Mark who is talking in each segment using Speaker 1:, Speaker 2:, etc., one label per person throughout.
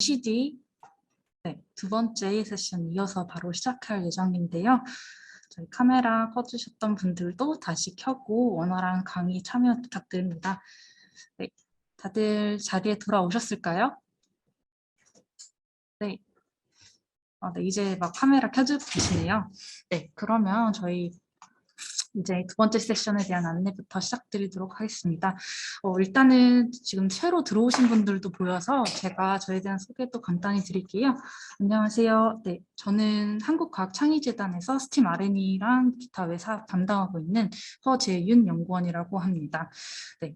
Speaker 1: CD 두 번째 세션 이어서 바로 시작할 예정인데요. 저희 카메라 꺼주셨던 분들도 다시 켜고 원활한 강의 참여 부탁드립니다. 네, 다들 자리에 돌아오셨을까요? 네. 네, 이제 막 카메라 켜주고 계시네요. 네, 그러면 저희 이제 두 번째 세션에 대한 안내부터 시작드리도록 하겠습니다. 일단은 지금 새로 들어오신 분들도 보여서 제가 저에 대한 소개도 간단히 드릴게요. 안녕하세요. 네, 저는 한국과학창의재단에서 스팀 R&E랑 기타 외 사업 담당하고 있는 허재윤 연구원이라고 합니다. 네,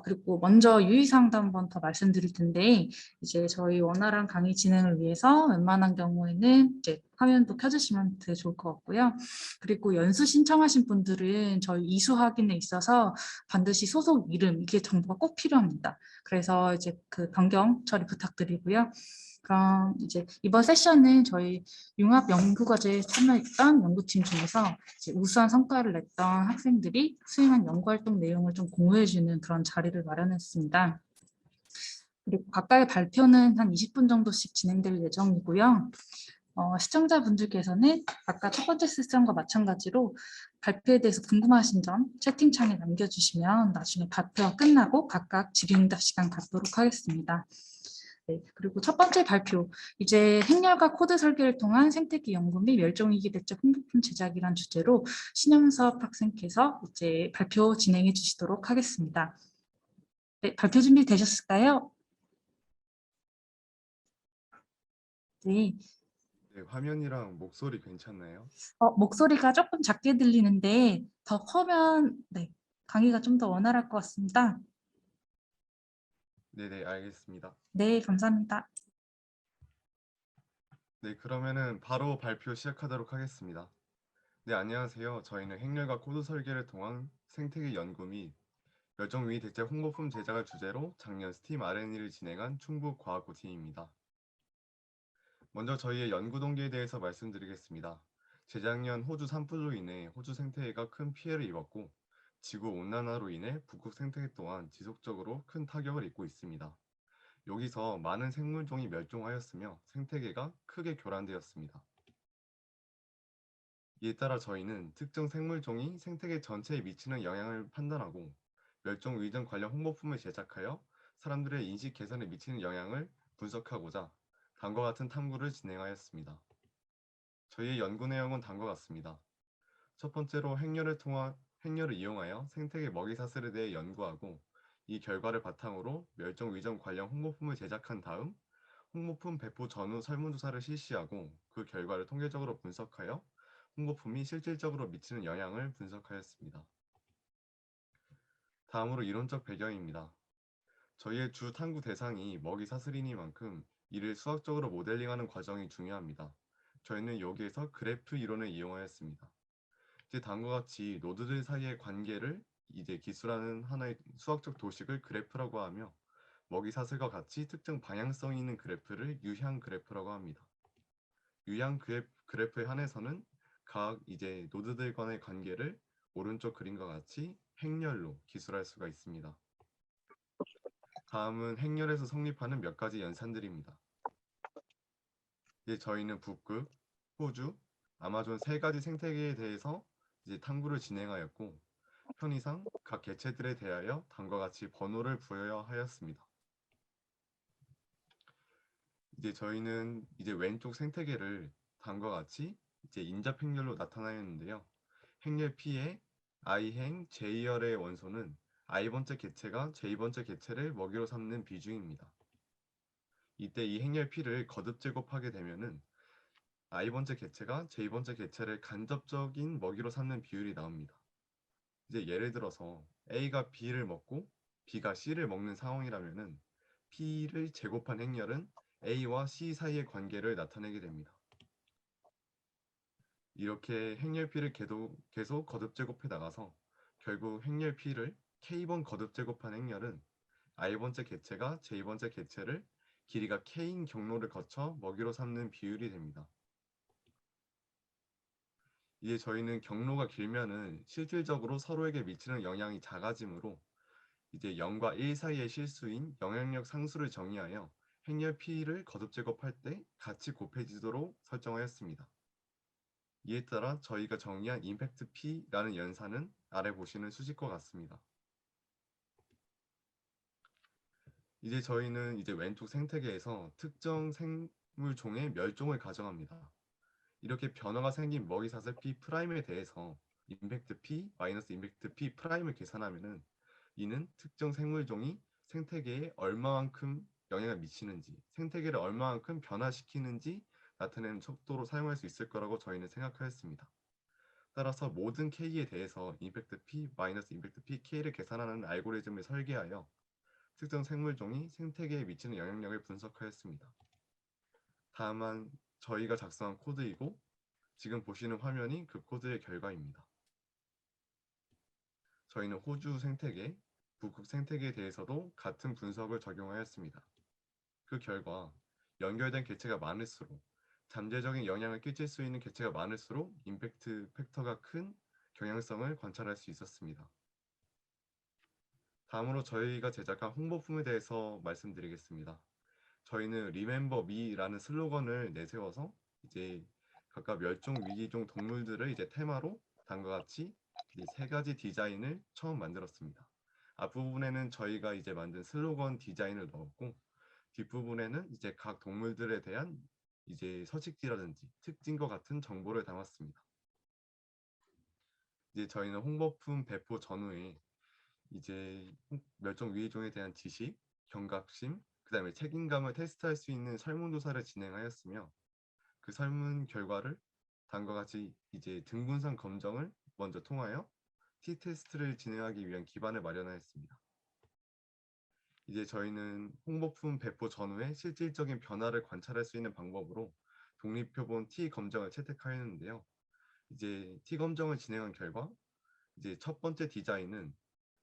Speaker 1: 그리고 먼저 유의사항도 한번 더 말씀드릴 텐데 이제 저희 원활한 강의 진행을 위해서 웬만한 경우에는 이제 화면도 켜주시면 되게 좋을 것 같고요. 그리고 연수 신청하신 분들은 저희 이수 확인에 있어서 반드시 소속 이름 이게 정보가 꼭 필요합니다. 그래서 이제 그 변경 처리 부탁드리고요. 그럼 이제 이번 세션은 저희 융합 연구과제에 참여했던 연구팀 중에서 이제 우수한 성과를 냈던 학생들이 수행한 연구활동 내용을 좀 공유해주는 그런 자리를 마련했습니다. 그리고 각각의 발표는 한 20분 정도씩 진행될 예정이고요. 시청자분들께서는 아까 첫 번째 세션과 마찬가지로 발표에 대해서 궁금하신 점 채팅창에 남겨주시면 나중에 발표가 끝나고 각각 질의응답 시간 갖도록 하겠습니다. 네, 그리고 첫 번째 발표, 이제 행렬과 코드 설계를 통한 생태계 연구 및 멸종위기 대책 홍보품 제작이란 주제로 신영섭 학생께서 이제 발표 진행해 주시도록 하겠습니다. 네, 발표 준비 되셨을까요? 네.
Speaker 2: 네, 화면이랑 목소리 괜찮나요?
Speaker 1: 목소리가 조금 작게 들리는데 더 커면 네, 강의가 좀 더 원활할 것 같습니다.
Speaker 2: 네네, 알겠습니다.
Speaker 1: 네, 감사합니다.
Speaker 2: 네, 그러면은 바로 발표 시작하도록 하겠습니다. 네, 안녕하세요. 저희는 행렬과 코드 설계를 통한 생태계 연구 및 멸종위기 대책 홍보품 제작을 주제로 작년 스팀 R&E를 진행한 충북과학고팀입니다. 먼저 저희의 연구 동기에 대해서 말씀드리겠습니다. 재작년 호주 산불로 인해 호주 생태계가 큰 피해를 입었고 지구온난화로 인해 북극 생태계 또한 지속적으로 큰 타격을 입고 있습니다. 여기서 많은 생물종이 멸종하였으며 생태계가 크게 교란되었습니다. 이에 따라 저희는 특정 생물종이 생태계 전체에 미치는 영향을 판단하고 멸종 위전 관련 홍보품을 제작하여 사람들의 인식 개선에 미치는 영향을 분석하고자 다음과 같은 탐구를 진행하였습니다. 저희의 연구 내용은 다음과 같습니다. 첫 번째로 행렬을 이용하여 생태계 먹이 사슬에 대해 연구하고 이 결과를 바탕으로 멸종 위전 관련 홍보품을 제작한 다음 홍보품 배포 전후 설문조사를 실시하고 그 결과를 통계적으로 분석하여 홍보품이 실질적으로 미치는 영향을 분석하였습니다. 다음으로 이론적 배경입니다. 저희의 주 탐구 대상이 먹이 사슬이니만큼 이를 수학적으로 모델링하는 과정이 중요합니다. 저희는 여기에서 그래프 이론을 이용하였습니다. 이제 다음과 같이 노드들 사이의 관계를 이제 기술하는 하나의 수학적 도식을 그래프라고 하며 먹이 사슬과 같이 특정 방향성이 있는 그래프를 유향 그래프라고 합니다. 유향 그래프에 한해서는 각 이제 노드들 간의 관계를 오른쪽 그림과 같이 행렬로 기술할 수가 있습니다. 다음은 행렬에서 성립하는 몇 가지 연산들입니다. 이제 저희는 북극, 호주, 아마존 세 가지 생태계에 대해서 이제 탐구를 진행하였고 편의상 각 개체들에 대하여 다음과 같이 번호를 부여하였습니다. 이제 저희는 이제 왼쪽 생태계를 다음과 같이 이제 인접 행렬로 나타나였는데요. 행렬 P의 i행 J열의 원소는 i번째 개체가 J번째 개체를 먹이로 삼는 비중입니다. 이때 이 행렬 P를 거듭 제곱하게 되면은 i번째 개체가 J번째 개체를 간접적인 먹이로 삼는 비율이 나옵니다. 이제 예를 들어서 A가 B를 먹고 B가 C를 먹는 상황이라면은 P를 제곱한 행렬은 A와 C 사이의 관계를 나타내게 됩니다. 이렇게 행렬 P를 계속 거듭 제곱해 나가서 결국 행렬 P를 K번 거듭 제곱한 행렬은 i번째 개체가 J번째 개체를 길이가 K인 경로를 거쳐 먹이로 삼는 비율이 됩니다. 이제 저희는 경로가 길면은 실질적으로 서로에게 미치는 영향이 작아지므로 이제 0과 1 사이의 실수인 영향력 상수를 정의하여 행렬 P를 거듭 제곱할 때 같이 곱해지도록 설정하였습니다. 이에 따라 저희가 정의한 임팩트 P라는 연산은 아래 보시는 수식과 같습니다. 이제 저희는 이제 왼쪽 생태계에서 특정 생물종의 멸종을 가정합니다. 이렇게 변화가 생긴 먹이사슬 P 프라임에 대해서 임팩트 P 마이너스 임팩트 P 프라임을 계산하면은 이는 특정 생물종이 생태계에 얼마만큼 영향을 미치는지, 생태계를 얼마만큼 변화시키는지 나타내는 척도로 사용할 수 있을 거라고 저희는 생각하였습니다. 따라서 모든 K에 대해서 임팩트 P 마이너스 임팩트 P K를 계산하는 알고리즘을 설계하여 특정 생물종이 생태계에 미치는 영향력을 분석하였습니다. 다만 저희가 작성한 코드이고 지금 보시는 화면이 그 코드의 결과입니다. 저희는 호주 생태계, 북극 생태계에 대해서도 같은 분석을 적용하였습니다. 그 결과 연결된 개체가 많을수록 잠재적인 영향을 끼칠 수 있는 개체가 많을수록 임팩트 팩터가 큰 경향성을 관찰할 수 있었습니다. 다음으로 저희가 제작한 홍보품에 대해서 말씀드리겠습니다. 저희는 Remember Me라는 슬로건을 내세워서 이제 각각 멸종 위기종 동물들을 이제 테마로 다음과 같이 이 세 가지 디자인을 처음 만들었습니다. 앞부분에는 저희가 이제 만든 슬로건 디자인을 넣었고 뒷부분에는 이제 각 동물들에 대한 이제 서식지라든지 특징과 같은 정보를 담았습니다. 이제 저희는 홍보품 배포 전후에 이제 멸종 위기종에 대한 지식, 경각심, 그다음에 책임감을 테스트할 수 있는 설문조사를 진행하였으며 그 설문 결과를 다음과 같이 이제 등분상 검정을 먼저 통하여 T-테스트를 진행하기 위한 기반을 마련하였습니다. 이제 저희는 홍보품 배포 전후에 실질적인 변화를 관찰할 수 있는 방법으로 독립표본 T 검정을 채택하였는데요. 이제 T 검정을 진행한 결과 이제 첫 번째 디자인은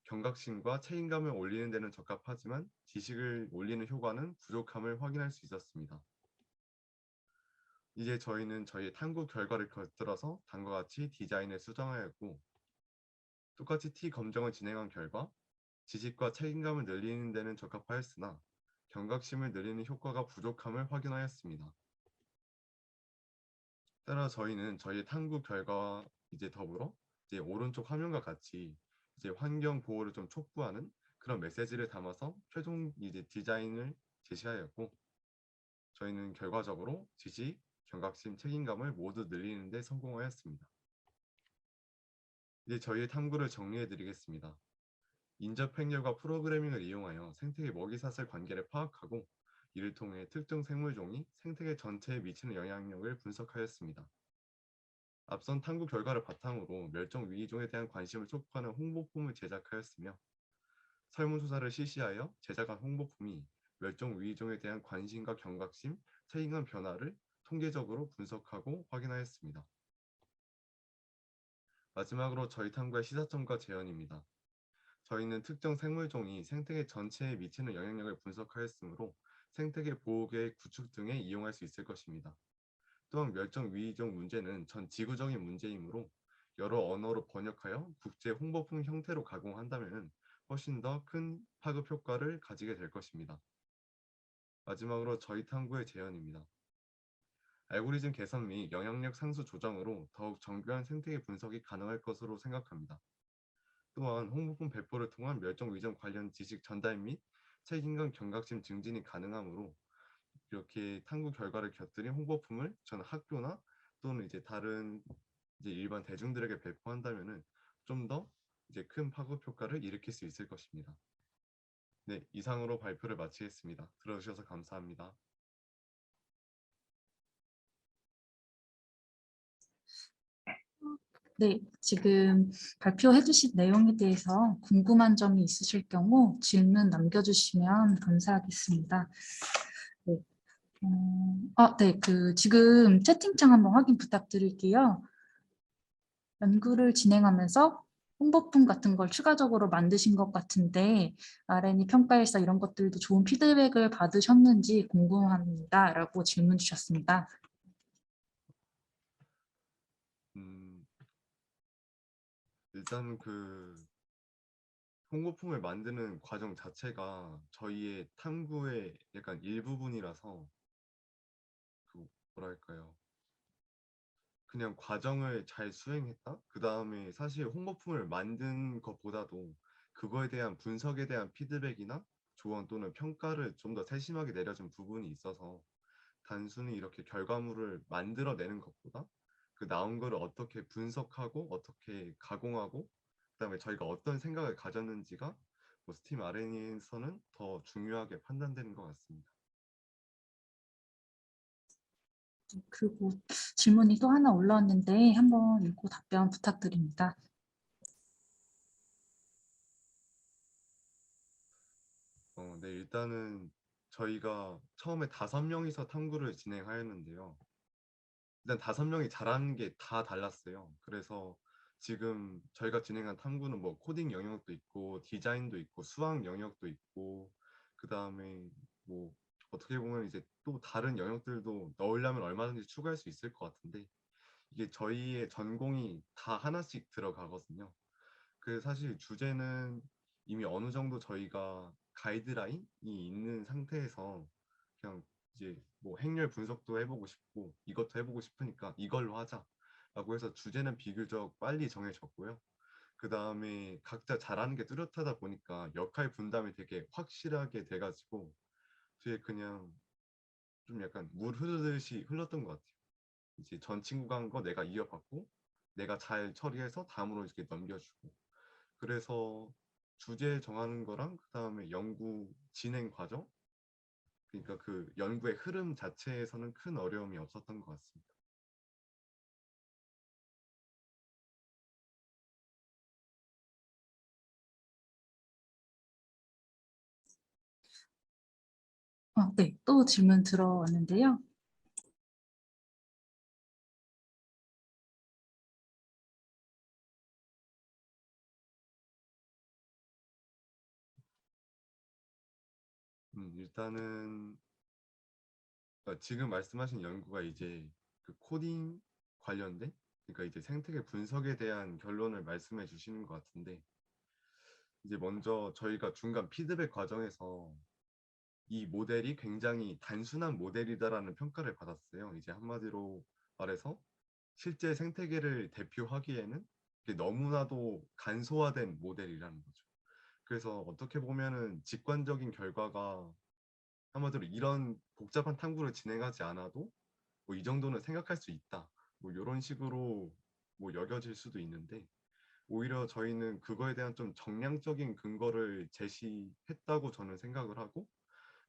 Speaker 2: 경각심과 책임감을 올리는 데는 적합하지만 지식을 올리는 효과는 부족함을 확인할 수 있었습니다. 이제 저희는 저희 탐구 결과를 곁들여서 다음과 같이 디자인을 수정하였고 똑같이 T 검정을 진행한 결과 지식과 책임감을 늘리는 데는 적합하였으나 경각심을 늘리는 효과가 부족함을 확인하였습니다. 따라 저희는 저희 탐구 결과와 이제 더불어 이제 오른쪽 화면과 같이 이제 환경 보호를 좀 촉구하는 그런 메시지를 담아서 최종 이제 디자인을 제시하였고 저희는 결과적으로 지식, 경각심, 책임감을 모두 늘리는 데 성공하였습니다. 이제 저희의 탐구를 정리해 드리겠습니다. 인접 행렬과 프로그래밍을 이용하여 생태계 먹이사슬 관계를 파악하고 이를 통해 특정 생물종이 생태계 전체에 미치는 영향력을 분석하였습니다. 앞선 탐구 결과를 바탕으로 멸종 위기종에 대한 관심을 촉구하는 홍보품을 제작하였으며 설문조사를 실시하여 제작한 홍보품이 멸종 위기종에 대한 관심과 경각심, 책임감 변화를 통계적으로 분석하고 확인하였습니다. 마지막으로 저희 탐구의 시사점과 제언입니다. 저희는 특정 생물종이 생태계 전체에 미치는 영향력을 분석하였으므로 생태계 보호계획 구축 등에 이용할 수 있을 것입니다. 또한 멸종 위기종 문제는 전 지구적인 문제이므로 여러 언어로 번역하여 국제 홍보품 형태로 가공한다면 훨씬 더 큰 파급 효과를 가지게 될 것입니다. 마지막으로 저희 탐구의 제언입니다. 알고리즘 개선 및 영향력 상수 조정으로 더욱 정교한 생태계 분석이 가능할 것으로 생각합니다. 또한 홍보품 배포를 통한 멸종 위기종 관련 지식 전달 및 책임감 경각심 증진이 가능하므로 이렇게 탐구 결과를 곁들인 홍보품을 저는 학교나 또는 이제 다른 이제 일반 대중들에게 배포한다면은 좀 더 이제 큰 파급 효과를 일으킬 수 있을 것입니다. 네, 이상으로 발표를 마치겠습니다. 들어주셔서 감사합니다.
Speaker 1: 네, 지금 발표해 주신 내용에 대해서 궁금한 점이 있으실 경우 질문 남겨주시면 감사하겠습니다. 네, 네, 지금 채팅창 한번 확인 부탁드릴게요. 연구를 진행하면서 홍보품 같은 걸 추가적으로 만드신 것 같은데 R&D 평가에서 이런 것들도 좋은 피드백을 받으셨는지 궁금합니다. 라고 질문 주셨습니다.
Speaker 2: 일단 홍보품을 만드는 과정 자체가 저희의 탐구의 약간 일부분이라서 그 뭐랄까요? 그냥 과정을 잘 수행했다? 그 다음에 사실 홍보품을 만든 것보다도 그거에 대한 분석에 대한 피드백이나 조언 또는 평가를 좀 더 세심하게 내려준 부분이 있어서 단순히 이렇게 결과물을 만들어내는 것보다 그 나온 거를 어떻게 분석하고 어떻게 가공하고 그다음에 저희가 어떤 생각을 가졌는지가 뭐 스팀 RNA에서는 더 중요하게 판단되는 것 같습니다.
Speaker 1: 그리고 질문이 또 하나 올라왔는데 한번 읽고 답변 부탁드립니다.
Speaker 2: 네, 일단은 저희가 처음에 5명이서 탐구를 진행하였는데요. 일단 5명이 잘하는 게 다 달랐어요. 그래서 지금 저희가 진행한 탐구는 뭐 코딩 영역도 있고 디자인도 있고 수학 영역도 있고 그 다음에 뭐 어떻게 보면 이제 또 다른 영역들도 넣으려면 얼마든지 추가할 수 있을 것 같은데 이게 저희의 전공이 다 하나씩 들어가거든요. 그 사실 주제는 이미 어느 정도 저희가 가이드라인이 있는 상태에서 그냥 이제 뭐 행렬 분석도 해보고 싶고 이것도 해보고 싶으니까 이걸로 하자라고 해서 주제는 비교적 빨리 정해졌고요. 그 다음에 각자 잘하는 게 뚜렷하다 보니까 역할 분담이 되게 확실하게 돼가지고 뒤에 그냥 좀 약간 물 흐르듯이 흘렀던 것 같아요. 이제 전 친구가 한 거 내가 이어받고 내가 잘 처리해서 다음으로 이렇게 넘겨주고 그래서 주제 정하는 거랑 그다음에 연구 진행 과정 그러니까 그 연구의 흐름 자체에서는 큰 어려움이 없었던 것 같습니다.
Speaker 1: 네, 또 질문 들어왔는데요.
Speaker 2: 일단은 지금 말씀하신 연구가 이제 그 코딩 관련된 그러니까 이제 생태계 분석에 대한 결론을 말씀해 주시는 것 같은데 이제 먼저 저희가 중간 피드백 과정에서 이 모델이 굉장히 단순한 모델이다라는 평가를 받았어요. 이제 한마디로 말해서 실제 생태계를 대표하기에는 이게 너무나도 간소화된 모델이라는 거죠. 그래서 어떻게 보면은 직관적인 결과가 한마디로 이런 복잡한 탐구를 진행하지 않아도 뭐 이 정도는 생각할 수 있다. 뭐 이런 식으로 뭐 여겨질 수도 있는데 오히려 저희는 그거에 대한 좀 정량적인 근거를 제시했다고 저는 생각을 하고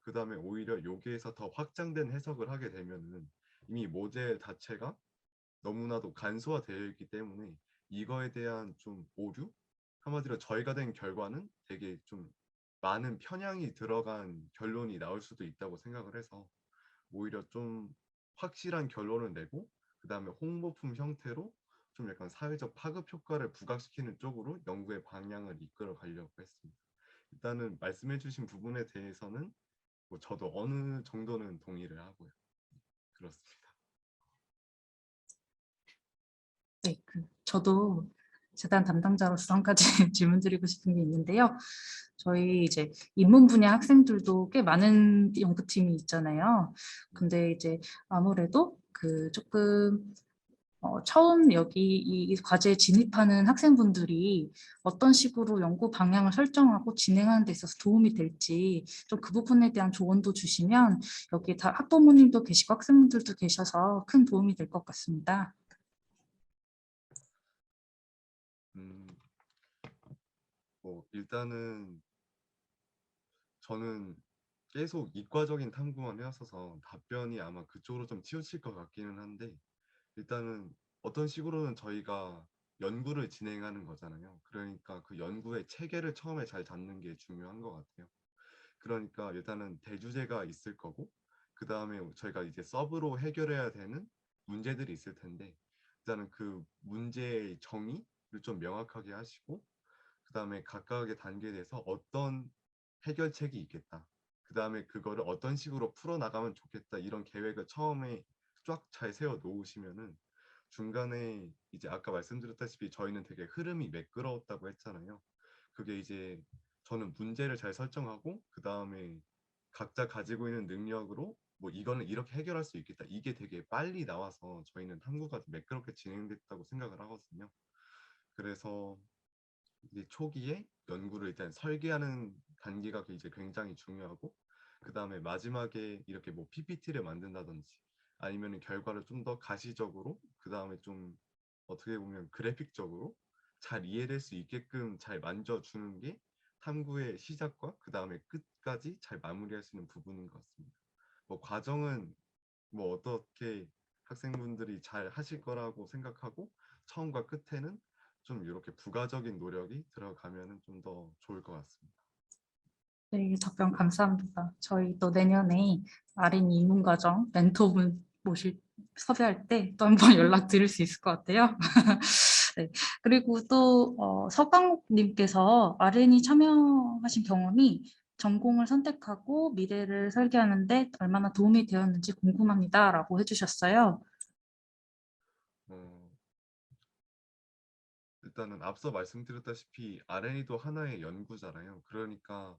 Speaker 2: 그 다음에 오히려 여기에서 더 확장된 해석을 하게 되면은 이미 모델 자체가 너무나도 간소화되어 있기 때문에 이거에 대한 좀 오류? 한마디로 저희가 된 결과는 되게 좀 많은 편향이 들어간 결론이 나올 수도 있다고 생각을 해서 오히려 좀 확실한 결론을 내고 그 다음에 홍보품 형태로 좀 약간 사회적 파급 효과를 부각시키는 쪽으로 연구의 방향을 이끌어 가려고 했습니다. 일단은 말씀해주신 부분에 대해서는 뭐 저도 어느 정도는 동의를 하고요. 그렇습니다.
Speaker 1: 네, 저도 재단 담당자로서 한 가지 질문드리고 싶은 게 있는데요. 저희 이제 인문 분야 학생들도 꽤 많은 연구팀이 있잖아요. 근데 이제 아무래도 그 조금 처음 여기 이 과제에 진입하는 학생분들이 어떤 식으로 연구 방향을 설정하고 진행하는 데 있어서 도움이 될지 좀 그 부분에 대한 조언도 주시면 여기 다 학부모님도 계시고 학생분들도 계셔서 큰 도움이 될 것 같습니다.
Speaker 2: 음, 뭐 일단은 저는 계속 이과적인 탐구만 해왔어서 답변이 아마 그쪽으로 좀 치우칠 것 같기는 한데 일단은 어떤 식으로는 저희가 연구를 진행하는 거잖아요. 그러니까 그 연구의 체계를 처음에 잘 잡는 게 중요한 것 같아요. 그러니까 일단은 대주제가 있을 거고 그 다음에 저희가 이제 서브로 해결해야 되는 문제들이 있을 텐데 일단은 그 문제의 정의를 좀 명확하게 하시고 그 다음에 각각의 단계에 대해서 어떤 해결책이 있겠다. 그 다음에 그거를 어떤 식으로 풀어나가면 좋겠다. 이런 계획을 처음에 쫙 잘 세워 놓으시면은 중간에 이제 아까 말씀드렸다시피 저희는 되게 흐름이 매끄러웠다고 했잖아요. 그게 이제 저는 문제를 잘 설정하고 그 다음에 각자 가지고 있는 능력으로 뭐 이거는 이렇게 해결할 수 있겠다. 이게 되게 빨리 나와서 저희는 탐구가 매끄럽게 진행됐다고 생각을 하거든요. 그래서 이제 초기에 연구를 일단 설계하는 단계가 이제 굉장히 중요하고 그 다음에 마지막에 이렇게 뭐 PPT를 만든다든지 아니면 결과를 좀 더 가시적으로 그 다음에 좀 어떻게 보면 그래픽적으로 잘 이해될 수 있게끔 잘 만져주는 게 탐구의 시작과 그 다음에 끝까지 잘 마무리할 수 있는 부분인 것 같습니다. 뭐 과정은 뭐 어떻게 학생분들이 잘 하실 거라고 생각하고 처음과 끝에는 좀 이렇게 부가적인 노력이 들어가면 좀 더 좋을 것 같습니다.
Speaker 1: 네, 답변 감사합니다. 저희 또 내년에 아린이 입문과정 멘토분 섭외할 때 또 한 번 연락드릴 수 있을 것 같아요. 네, 그리고 또 서강욱님께서 아린이 참여하신 경험이 전공을 선택하고 미래를 설계하는데 얼마나 도움이 되었는지 궁금합니다라고 해주셨어요.
Speaker 2: 어, 일단은 앞서 말씀드렸다시피 R&E도 하나의 연구잖아요. 그러니까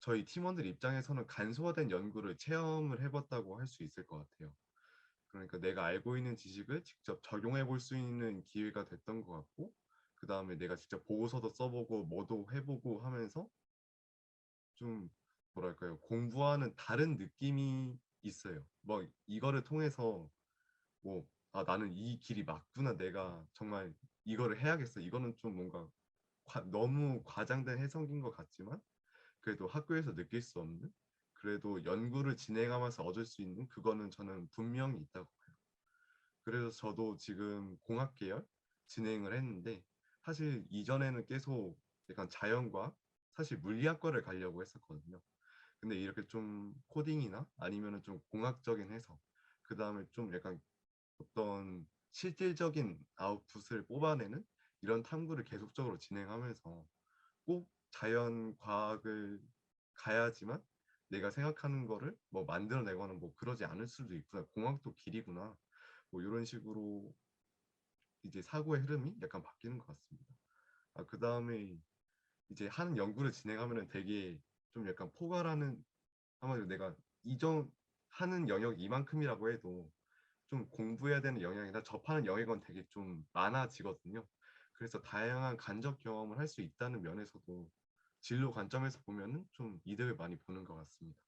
Speaker 2: 저희 팀원들 입장에서는 간소화된 연구를 체험을 해봤다고 할 수 있을 것 같아요. 그러니까 내가 알고 있는 지식을 직접 적용해 볼 수 있는 기회가 됐던 것 같고 그 다음에 내가 직접 보고서도 써보고 뭐도 해보고 하면서 좀 뭐랄까요 공부하는 다른 느낌이 있어요. 뭐 이거를 통해서 뭐 아 나는 이 길이 맞구나 내가 정말 이거를 해야겠어. 이거는 좀 뭔가 너무 과장된 해석인 것 같지만 그래도 학교에서 느낄 수 없는 그래도 연구를 진행하면서 얻을 수 있는 그거는 저는 분명히 있다고 봐요. 그래서 저도 지금 공학 계열 진행을 했는데 사실 이전에는 계속 약간 자연과 사실 물리학과를 가려고 했었거든요. 근데 이렇게 좀 코딩이나 아니면은 좀 공학적인 해석, 그 다음에 좀 약간 어떤 실질적인 아웃풋을 뽑아내는 이런 탐구를 계속적으로 진행하면서 꼭 자연 과학을 가야지만 내가 생각하는 거를 뭐 만들어내거나 뭐 그러지 않을 수도 있구나. 공학도 길이구나. 뭐 이런 식으로 이제 사고의 흐름이 약간 바뀌는 것 같습니다. 아, 그 다음에 이제 하는 연구를 진행하면은 되게 좀 약간 포괄하는 아마도 내가 이전 하는 영역 이만큼이라고 해도 좀 공부해야 되는 영역이나 접하는 영역은 되게 좀 많아지거든요. 그래서 다양한 간접 경험을 할 수 있다는 면에서도 진로 관점에서 보면은 좀 이득을 많이 보는 것 같습니다.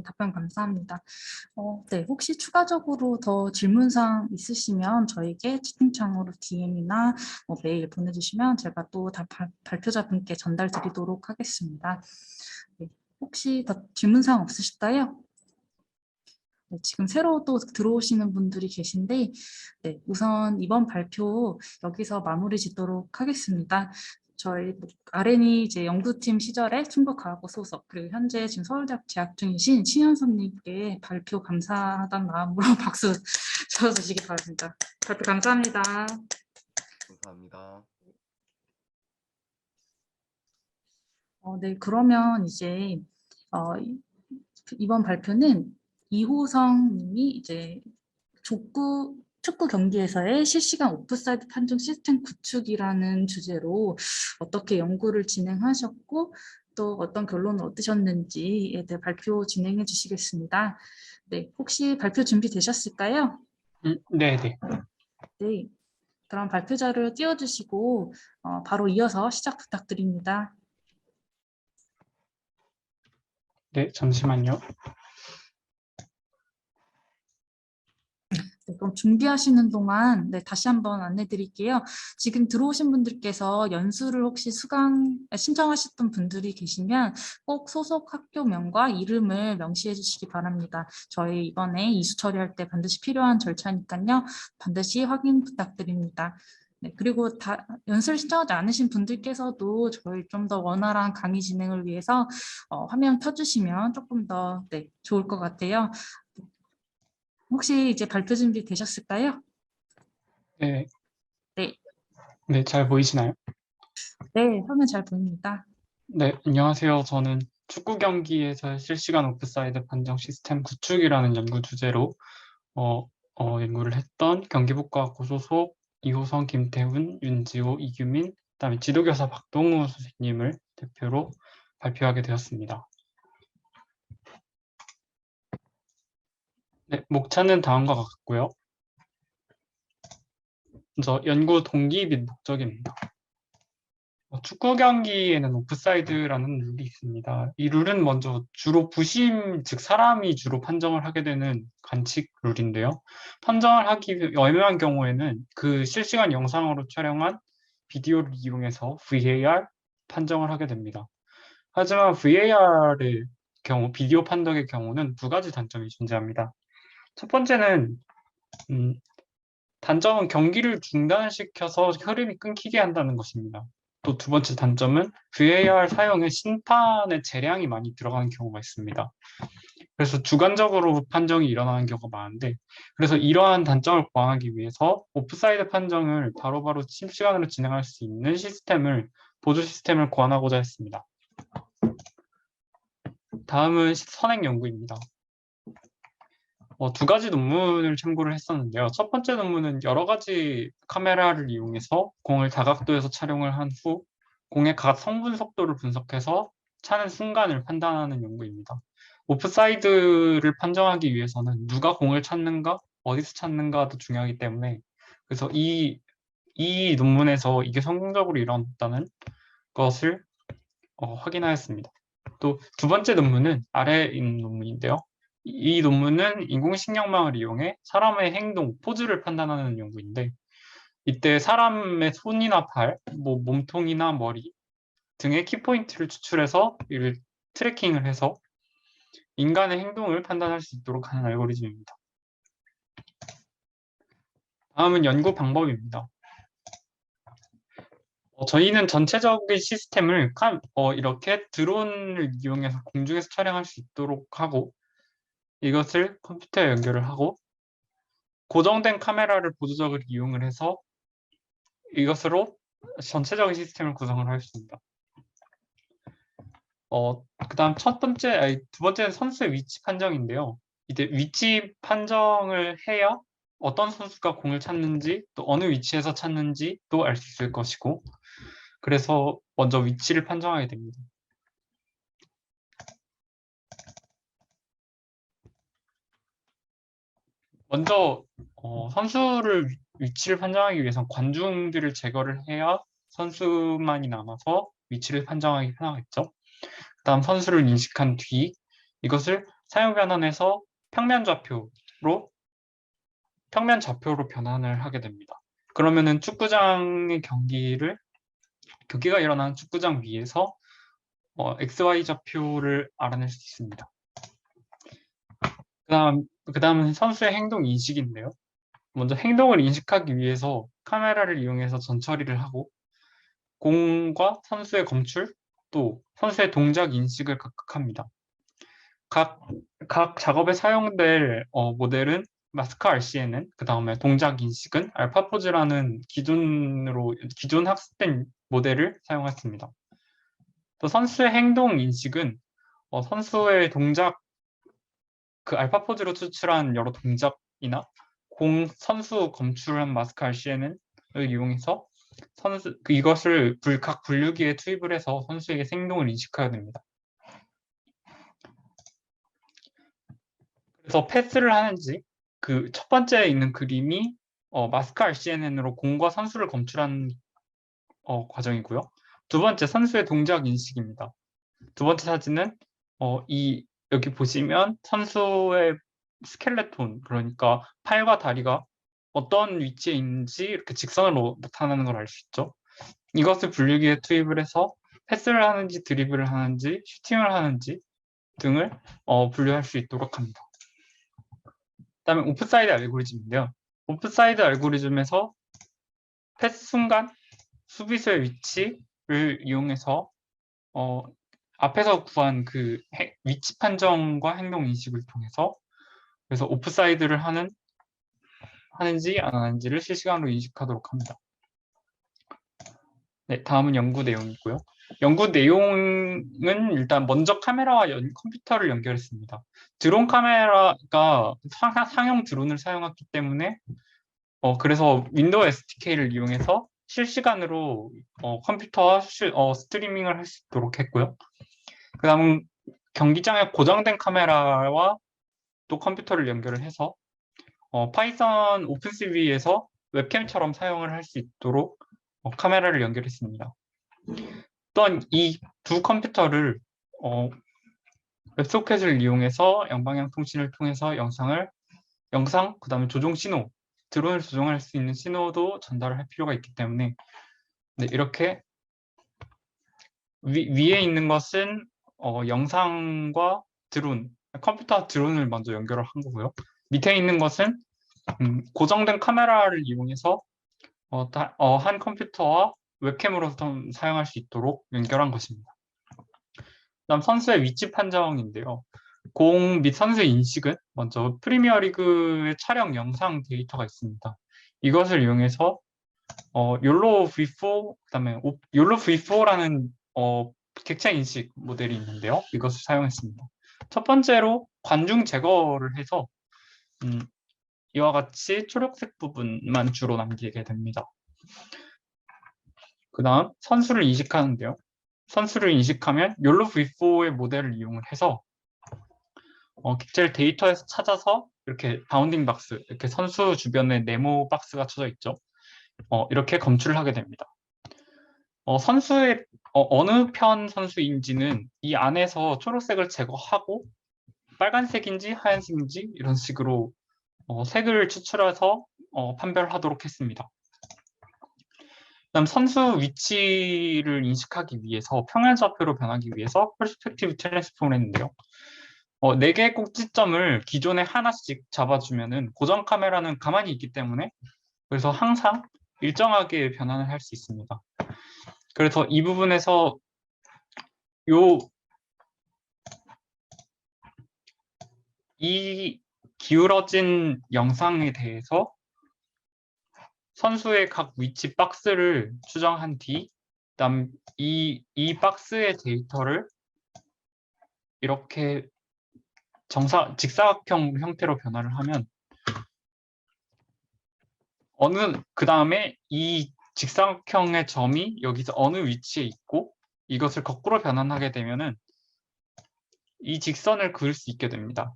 Speaker 1: 답변 감사합니다. 네, 혹시 추가적으로 더 질문사항 있으시면 저에게 채팅창으로 DM이나 메일 보내주시면 제가 또 다 발표자분께 전달 드리도록 하겠습니다. 네, 혹시 더 질문사항 없으실까요? 네, 지금 새로 또 들어오시는 분들이 계신데 네, 우선 이번 발표 여기서 마무리 짓도록 하겠습니다. 저희 R&E 이제 연구팀 시절에 충북과학고 소속 그리고 현재 지금 서울대학 재학 중이신 신현섭님께 발표 감사하다는 마음으로 박수 쳐주시기 바랍니다. 발표 감사합니다.
Speaker 2: 감사합니다.
Speaker 1: 네, 그러면 이제 이번 발표는 이호성 님이 이제 축구 경기에서의 실시간 오프사이드 판정 시스템 구축이라는 주제로 어떻게 연구를 진행하셨고 또 어떤 결론을 얻으셨는지에 대해 발표 진행해 주시겠습니다. 네, 혹시 발표 준비되셨을까요?
Speaker 3: 네네.
Speaker 1: 네, 그럼 발표 자료를 띄워주시고 바로 이어서 시작 부탁드립니다.
Speaker 3: 네, 잠시만요.
Speaker 1: 네, 그럼 준비하시는 동안 다시 한번 안내 드릴게요. 지금 들어오신 분들께서 연수를 혹시 신청하셨던 분들이 계시면 꼭 소속 학교명과 이름을 명시해 주시기 바랍니다. 저희 이번에 이수 처리할 때 반드시 필요한 절차니까요. 반드시 확인 부탁드립니다. 네, 그리고 연수를 신청하지 않으신 분들께서도 저희 좀 더 원활한 강의 진행을 위해서 화면 켜주시면 조금 더 좋을 것 같아요. 혹시 이제 발표 준비 되셨을까요?
Speaker 3: 네.
Speaker 1: 네.
Speaker 3: 네, 잘 보이시나요?
Speaker 1: 네, 화면 잘 보입니다.
Speaker 3: 네, 안녕하세요. 저는 축구 경기에서 실시간 오프사이드 판정 시스템 구축이라는 연구 주제로 연구를 했던 경기북과학고 소속 이호성, 김태훈, 윤지호, 이규민, 그다음에 지도교사 박동우 선생님을 대표로 발표하게 되었습니다. 네, 목차는 다음과 같고요. 먼저 연구 동기 및 목적입니다. 축구 경기에는 오프사이드라는 룰이 있습니다. 이 룰은 먼저 주로 부심, 즉 사람이 주로 판정을 하게 되는 관측 룰인데요. 판정을 하기 애매한 경우에는 그 실시간 영상으로 촬영한 비디오를 이용해서 VAR 판정을 하게 됩니다. 하지만 VAR의 경우, 비디오 판독의 경우는 두 가지 단점이 존재합니다. 첫 번째는 단점은 경기를 중단시켜서 흐름이 끊기게 한다는 것입니다. 또 두 번째 단점은 VAR 사용에 심판의 재량이 많이 들어가는 경우가 있습니다. 그래서 주관적으로 판정이 일어나는 경우가 많은데, 그래서 이러한 단점을 보완하기 위해서 오프사이드 판정을 바로바로 실시간으로 진행할 수 있는 보조 시스템을 고안하고자 했습니다. 다음은 선행 연구입니다. 두 가지 논문을 참고를 했었는데요. 첫 번째 논문은 여러 가지 카메라를 이용해서 공을 다각도에서 촬영을 한 후 공의 각 성분 속도를 분석해서 차는 순간을 판단하는 연구입니다. 오프사이드를 판정하기 위해서는 누가 공을 찾는가, 어디서 찾는가도 중요하기 때문에 그래서 이 논문에서 이게 성공적으로 일어났다는 것을 확인하였습니다. 또 두 번째 논문은 아래에 있는 논문인데요. 이 논문은 인공식량망을 이용해 사람의 행동, 포즈를 판단하는 연구인데 이때 사람의 손이나 발, 몸통이나 머리 등의 키포인트를 추출해서 이를 트래킹을 해서 인간의 행동을 판단할 수 있도록 하는 알고리즘입니다. 다음은 연구 방법입니다. 저희는 전체적인 시스템을 이렇게 드론을 이용해서 공중에서 촬영할 수 있도록 하고 이것을 컴퓨터에 연결을 하고 고정된 카메라를 보조적으로 이용을 해서 이것으로 전체적인 시스템을 구성을 하였습니다. 그다음 두 번째는 선수의 위치 판정인데요. 이제 위치 판정을 해야 어떤 선수가 공을 찾는지 또 어느 위치에서 찾는지도 알 수 있을 것이고 그래서 먼저 위치를 판정하게 됩니다. 먼저 선수를 위치를 판정하기 위해선 관중들을 제거를 해야 선수만이 남아서 위치를 판정하기 편하겠죠. 그다음 선수를 인식한 뒤 이것을 사용 변환해서 평면 좌표로 변환을 하게 됩니다. 그러면은 경기가 일어나는 축구장 위에서 XY 좌표를 알아낼 수 있습니다. 그다음은 선수의 행동 인식인데요. 먼저 행동을 인식하기 위해서 카메라를 이용해서 전처리를 하고 공과 선수의 검출, 또 선수의 동작 인식을 각각 합니다. 각 작업에 사용될 모델은 마스크 RCNN, 그 다음에 동작 인식은 알파포즈라는 기존 학습된 모델을 사용했습니다. 또 선수의 행동 인식은 선수의 동작, 그 알파포즈로 추출한 여러 동작이나 선수 검출한 마스크 RCNN을 이용해서 이것을 각 분류기에 투입을 해서 선수에게 행동을 인식해야 됩니다. 그래서 패스를 하는지 그 첫 번째에 있는 그림이 마스크 RCNN으로 공과 선수를 검출한 과정이고요. 두 번째 선수의 동작 인식입니다. 두 번째 사진은 여기 보시면 선수의 스켈레톤, 그러니까 팔과 다리가 어떤 위치에 있는지 이렇게 직선으로 나타나는 걸 알 수 있죠. 이것을 분류기에 투입을 해서 패스를 하는지 드리블을 하는지 슈팅을 하는지 등을 분류할 수 있도록 합니다. 그다음에 오프사이드 알고리즘인데요. 오프사이드 알고리즘에서 패스 순간 수비수의 위치를 이용해서 앞에서 구한 그 위치 판정과 행동 인식을 통해서 그래서 오프사이드를 하는지 안 하는지를 실시간으로 인식하도록 합니다. 네, 다음은 연구 내용이고요. 연구 내용은 일단 먼저 카메라와 컴퓨터를 연결했습니다. 드론 카메라가 상용 드론을 사용했기 때문에 그래서 윈도우 SDK를 이용해서 실시간으로 컴퓨터와 스트리밍을 할 수 있도록 했고요. 그 다음 경기장에 고정된 카메라와 또 컴퓨터를 연결을 해서 파이썬 오픈CV에서 웹캠처럼 사용을 할 수 있도록 카메라를 연결했습니다. 또한 이 두 컴퓨터를 웹소켓을 이용해서 양방향 통신을 통해서 영상, 그 다음에 조종 신호, 드론을 조종할 수 있는 신호도 전달을 할 필요가 있기 때문에 네, 이렇게 위에 있는 것은 영상과 드론, 컴퓨터와 드론을 먼저 연결을 한 거고요. 밑에 있는 것은 고정된 카메라를 이용해서 한 컴퓨터와 웹캠으로 사용할 수 있도록 연결한 것입니다. 그다음 선수의 위치 판정인데요. 공 및 선수의 인식은 먼저 프리미어리그의 촬영 영상 데이터가 있습니다. 이것을 이용해서 YOLO V4, 그다음에 YOLO V4라는 객체 인식 모델이 있는데요. 이것을 사용했습니다. 첫 번째로 관중 제거를 해서 이와 같이 초록색 부분만 주로 남기게 됩니다. 그 다음 선수를 인식하는데요. 선수를 인식하면 YOLO V4의 모델을 이용을 해서 객체를 데이터에서 찾아서 이렇게 바운딩 박스, 이렇게 선수 주변에 네모 박스가 쳐져 있죠. 이렇게 검출을 하게 됩니다. 선수의 어느 편 선수인지는 이 안에서 초록색을 제거하고 빨간색인지 하얀색인지 이런 식으로 색을 추출해서 판별하도록 했습니다. 그다음 선수 위치를 인식하기 위해서 평면좌표로 변하기 위해서 퍼스펙티브 트랜스폼을 했는데요. 4개의 꼭지점을 기존에 하나씩 잡아주면은 고정 카메라는 가만히 있기 때문에 그래서 항상 일정하게 변환을 할 수 있습니다. 그래서 이 부분에서 이 기울어진 영상에 대해서 선수의 각 위치 박스를 추정한 뒤, 그다음 이 박스의 데이터를 이렇게 직사각형 형태로 변화를 하면 그 다음에 이 직사각형의 점이 여기서 어느 위치에 있고 이것을 거꾸로 변환하게 되면은 이 직선을 그을 수 있게 됩니다.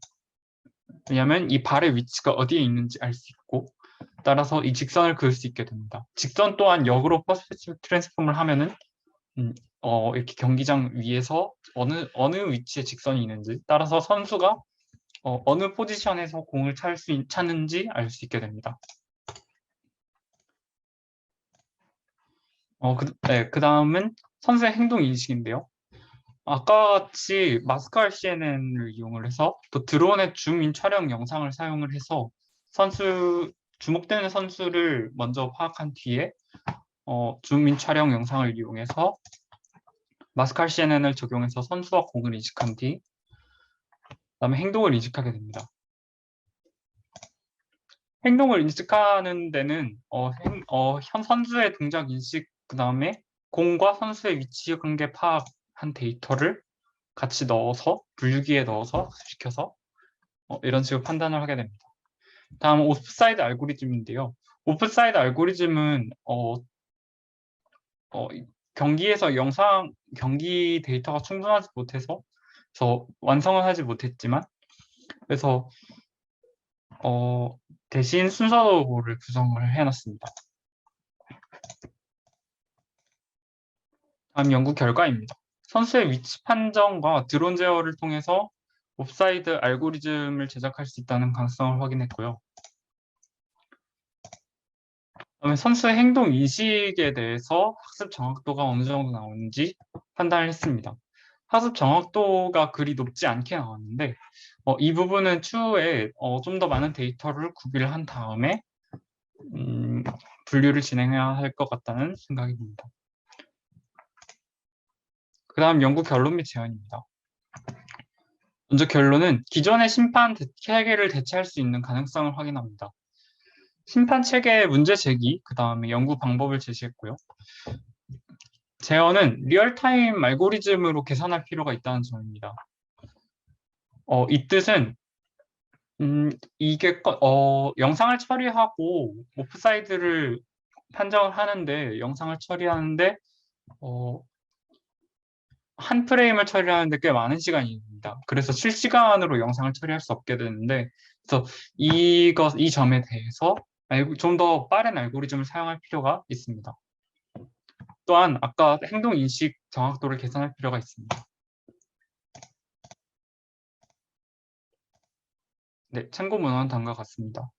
Speaker 3: 왜냐하면 이 발의 위치가 어디에 있는지 알 수 있고 따라서 이 직선을 그을 수 있게 됩니다. 직선 또한 역으로 퍼스펙티브 트랜스폼을 하면은 이렇게 경기장 위에서 어느 위치에 직선이 있는지 따라서 선수가 어느 포지션에서 공을 찾는지 알 수 있게 됩니다. 그 다음은 선수의 행동 인식인데요. 아까 같이 마스크알 CNN을 이용을 해서 또 드론의 줌인 촬영 영상을 사용을 해서 주목되는 선수를 먼저 파악한 뒤에 줌인 촬영 영상을 이용해서 마스크알 CNN을 적용해서 선수와 공을 인식한 뒤 그다음에 행동을 인식하게 됩니다. 행동을 인식하는 데는 현 선수의 동작 인식 그다음에 공과 선수의 위치 관계 파악한 데이터를 같이 넣어서 분류기에 넣어서 흡수시켜서 이런 식으로 판단을 하게 됩니다. 다음 오프사이드 알고리즘인데요. 오프사이드 알고리즘은 경기에서 경기 데이터가 충분하지 못해서 완성은 하지 못했지만 그래서 대신 순서를 구성을 해놨습니다. 다음 연구 결과입니다. 선수의 위치 판정과 드론 제어를 통해서 옵사이드 알고리즘을 제작할 수 있다는 가능성을 확인했고요. 그다음에 선수의 행동 인식에 대해서 학습 정확도가 어느 정도 나오는지 판단을 했습니다. 학습 정확도가 그리 높지 않게 나왔는데 이 부분은 추후에 좀 더 많은 데이터를 구비를 한 다음에 분류를 진행해야 할 것 같다는 생각이 듭니다. 그 다음 연구 결론 및 제안입니다. 먼저 결론은 기존의 심판 체계를 대체할 수 있는 가능성을 확인합니다. 심판 체계의 문제 제기, 그 다음에 연구 방법을 제시했고요. 제어는 리얼타임 알고리즘으로 계산할 필요가 있다는 점입니다. 이 뜻은 이게 영상을 처리하고 오프사이드를 판정을 하는데 영상을 처리하는데 한 프레임을 처리하는데 꽤 많은 시간이 듭니다. 그래서 실시간으로 영상을 처리할 수 없게 되는데 그래서 이 점에 대해서 좀 더 빠른 알고리즘을 사용할 필요가 있습니다. 또한 아까 행동 인식 정확도를 개선할 필요가 있습니다. 네, 참고 문헌은 다음과 같습니다.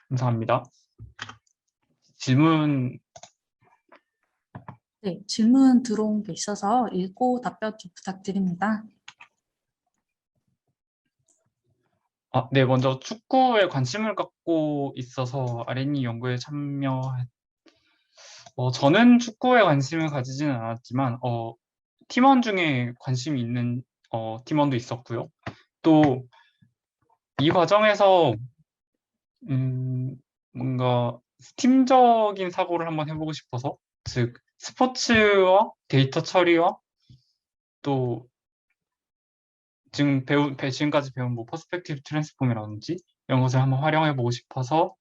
Speaker 3: 감사합니다. 질문.
Speaker 1: 네, 질문 들어온 게 있어서 읽고 답변 좀 부탁드립니다.
Speaker 3: 네, 먼저 축구에 관심을 갖고 있어서 R&E 연구에 저는 축구에 관심을 가지지는 않았지만 팀원 중에 관심이 있는 팀원도 있었고요. 또 이 과정에서 뭔가 팀적인 사고를 한번 해보고 싶어서, 즉 스포츠와 데이터 처리와 또 지금까지 배운 뭐 퍼스펙티브 트랜스폼이라든지 이런 것을 한번 활용해 보고 싶어서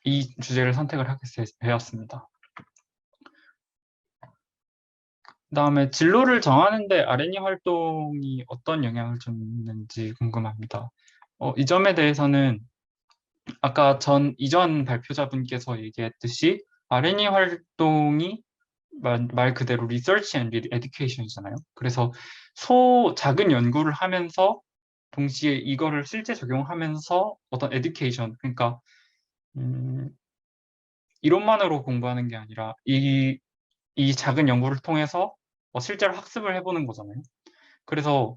Speaker 3: 이 주제를 선택을 하게 되었습니다. 그다음에 진로를 정하는데 R&E 활동이 어떤 영향을 줬는지 궁금합니다. 이 점에 대해서는 아까 이전 발표자분께서 얘기했듯이 R&E 활동이 말 그대로 리서치 앤 에듀케이션이잖아요. 그래서 작은 연구를 하면서 동시에 이거를 실제 적용하면서 어떤 에듀케이션, 그러니까 이론만으로 공부하는 게 아니라 이 작은 연구를 통해서 실제로 학습을 해보는 거잖아요. 그래서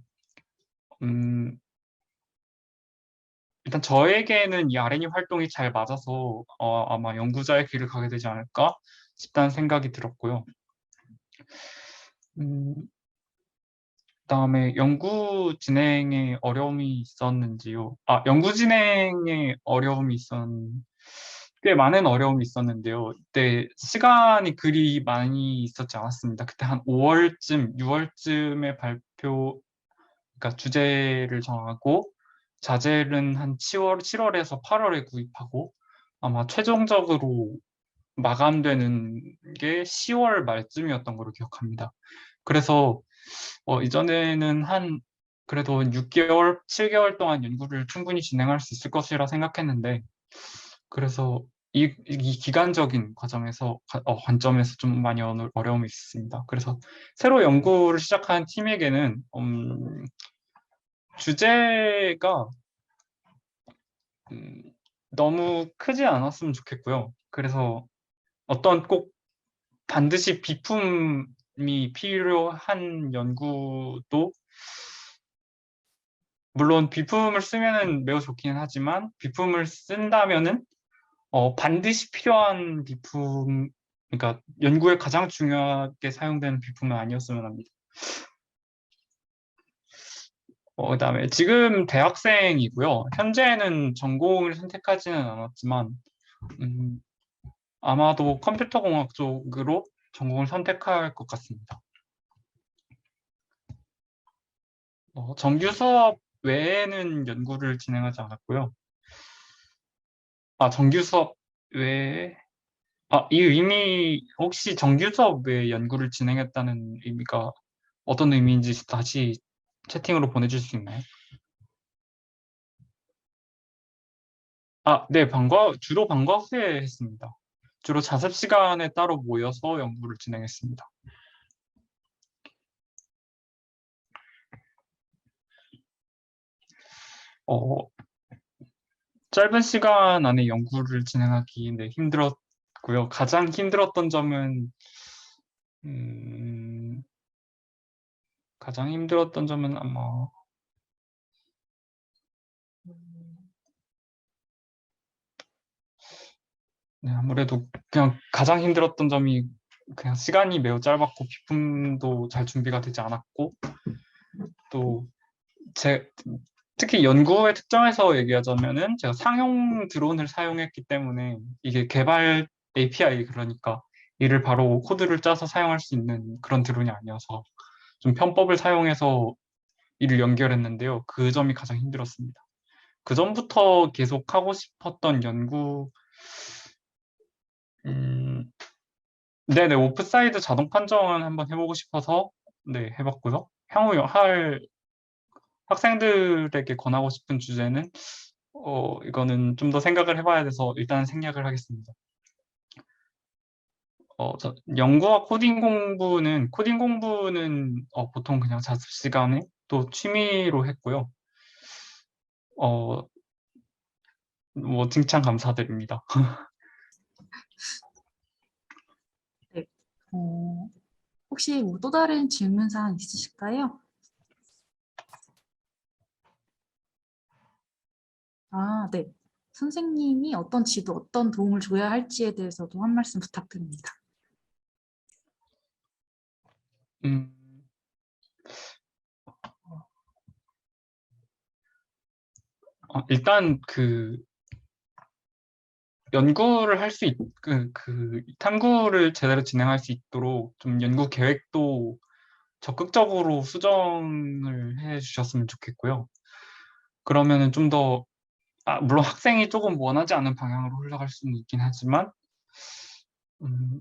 Speaker 3: 일단 저에게는 이 R&E 활동이 잘 맞아서 아마 연구자의 길을 가게 되지 않을까 싶다는 생각이 들었고요. 그다음에 연구 진행에 어려움이 있었는지요? 연구 진행에 꽤 많은 어려움이 있었는데요. 그때 시간이 그리 많이 있었지 않았습니다. 그때 한 5월쯤, 6월쯤에 그러니까 주제를 정하고 자재는 한 7월에서 8월에 구입하고 아마 최종적으로 마감되는 게 10월 말쯤이었던 걸로 기억합니다. 그래서 이전에는 그래도 6개월, 7개월 동안 연구를 충분히 진행할 수 있을 것이라 생각했는데, 그래서 이 기간적인 관점에서 좀 많이 어려움이 있습니다. 그래서 새로 연구를 시작하는 팀에게는 주제가 너무 크지 않았으면 좋겠고요. 그래서 꼭 반드시 비품이 필요한 연구도 물론 비품을 쓰면은 매우 좋기는 하지만 비품을 쓴다면은 반드시 필요한 비품, 그러니까 연구에 가장 중요하게 사용되는 비품은 아니었으면 합니다. 그다음에 지금 대학생이고요. 현재는 전공을 선택하지는 않았지만 아마도 컴퓨터공학 쪽으로 전공을 선택할 것 같습니다. 정규 수업 외에는 연구를 진행하지 않았고요. 정규 수업 외에 이 혹시 정규 수업 외에 연구를 진행했다는 의미가 어떤 의미인지 다시 채팅으로 보내줄 수 있나요? 네, 주로 방과 후에 했습니다. 주로 자습 시간에 따로 모여서 연구를 진행했습니다. 짧은 시간 안에 연구를 진행하기 힘들었고요. 가장 힘들었던 점은 아마 네, 아무래도 그냥 가장 힘들었던 점이 그냥 시간이 매우 짧았고 비품도 잘 준비가 되지 않았고 또 특히 연구의 특정에서 얘기하자면은 제가 상용 드론을 사용했기 때문에 이게 개발 API, 그러니까 이를 바로 코드를 짜서 사용할 수 있는 그런 드론이 아니어서 좀 편법을 사용해서 이를 연결했는데요. 그 점이 가장 힘들었습니다. 그 전부터 계속 하고 싶었던 연구, 네네, 오프사이드 자동 판정은 한번 해보고 싶어서, 네, 해봤고요. 향후 할 학생들에게 권하고 싶은 주제는, 이거는 좀 더 생각을 해봐야 돼서 일단 생략을 하겠습니다. 연구와 코딩 공부는 보통 그냥 자습 시간에 또 취미로 했고요. 뭐 칭찬 감사드립니다.
Speaker 1: 네. 혹시 뭐 또 다른 질문 사항 있으실까요? 아, 네. 선생님이 어떤 지도, 어떤 도움을 줘야 할지에 대해서도 한 말씀 부탁드립니다.
Speaker 3: 음, 일단 연구를 할 수 탐구를 제대로 진행할 수 있도록 좀 연구 계획도 적극적으로 수정을 해 주셨으면 좋겠고요. 그러면은 좀 더, 물론 학생이 조금 원하지 않은 방향으로 흘러갈 수는 있긴 하지만, 음,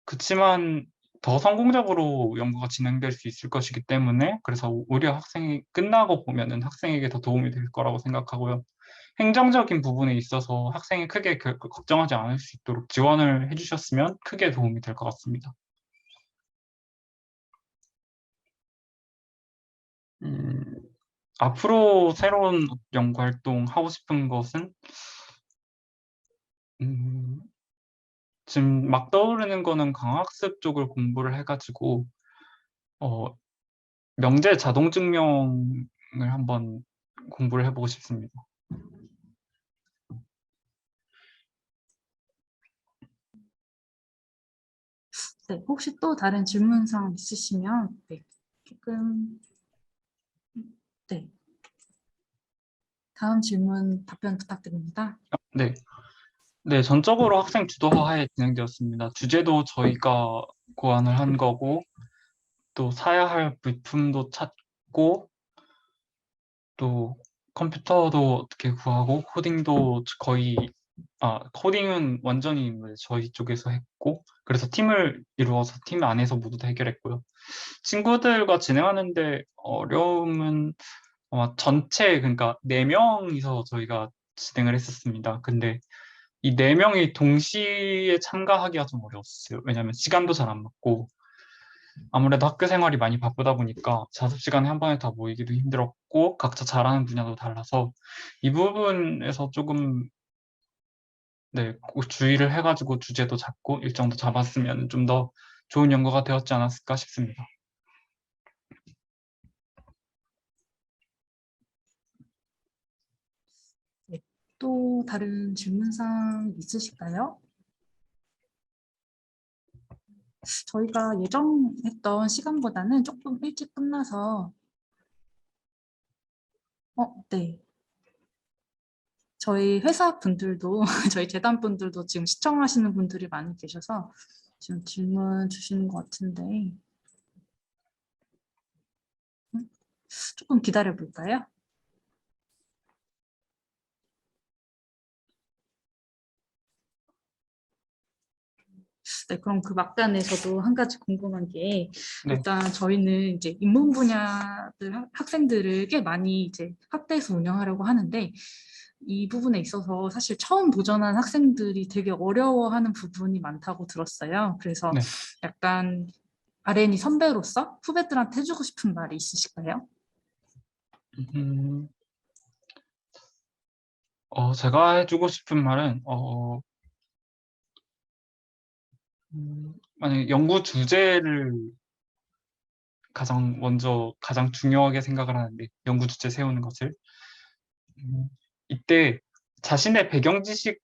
Speaker 3: 그치만 더 성공적으로 연구가 진행될 수 있을 것이기 때문에, 그래서 오히려 학생이 끝나고 보면은 학생에게 더 도움이 될 거라고 생각하고요. 행정적인 부분에 있어서 학생이 크게 걱정하지 않을 수 있도록 지원을 해주셨으면 크게 도움이 될 것 같습니다. 음, 앞으로 새로운 연구 활동 하고 싶은 것은 음, 지금 막 떠오르는 거는 강학습 쪽을 공부를 해가지고 어, 명제 자동 증명을 한번 공부를 해보고 싶습니다.
Speaker 1: 네, 혹시 또 다른 질문 사항 있으시면 네, 조금 네, 다음 질문 답변 부탁드립니다.
Speaker 3: 네, 네, 전적으로 학생 주도하에 진행되었습니다. 주제도 저희가 고안을 한 거고 또 사야 할 물품도 찾고 또 컴퓨터도 어떻게 구하고 코딩도 거의 코딩은 완전히 저희 쪽에서 했고 그래서 팀을 이루어서 팀 안에서 모두 다 해결했고요. 친구들과 진행하는데 어려움은 아마 전체 그러니까 4명이서 저희가 진행을 했었습니다. 근데 이 4명이 동시에 참가하기가 좀 어려웠어요. 왜냐하면 시간도 잘 안 맞고 아무래도 학교 생활이 많이 바쁘다 보니까 자습 시간에 한 번에 다 모이기도 힘들었고 각자 잘하는 분야도 달라서 이 부분에서 조금 네, 꼭 주의를 해가지고 주제도 잡고 일정도 잡았으면 좀 더 좋은 연구가 되었지 않았을까 싶습니다.
Speaker 1: 네, 또 다른 질문 사항 있으실까요? 저희가 예정했던 시간보다는 조금 일찍 끝나서 네. 저희 회사 분들도 저희 재단 분들도 지금 시청하시는 분들이 많이 계셔서 지금 질문 주시는 것 같은데 조금 기다려 볼까요? 네, 그럼 그 막간에서도 한 가지 궁금한 게
Speaker 3: 네,
Speaker 1: 일단 저희는 이제 인문 분야들 학생들을 꽤 많이 이제 확대해서 운영하려고 하는데 이 부분에 있어서 사실 처음 도전한 학생들이 되게 어려워하는 부분이 많다고 들었어요. 그래서
Speaker 3: 네.
Speaker 1: 약간 아렌이 선배로서 후배들한테 해주고 싶은 말이 있으실까요?
Speaker 3: 음, 제가 해주고 싶은 말은 만약에 연구 주제를 가장 먼저 가장 중요하게 생각을 하는데 연구 주제 세우는 것을 이때 자신의 배경 지식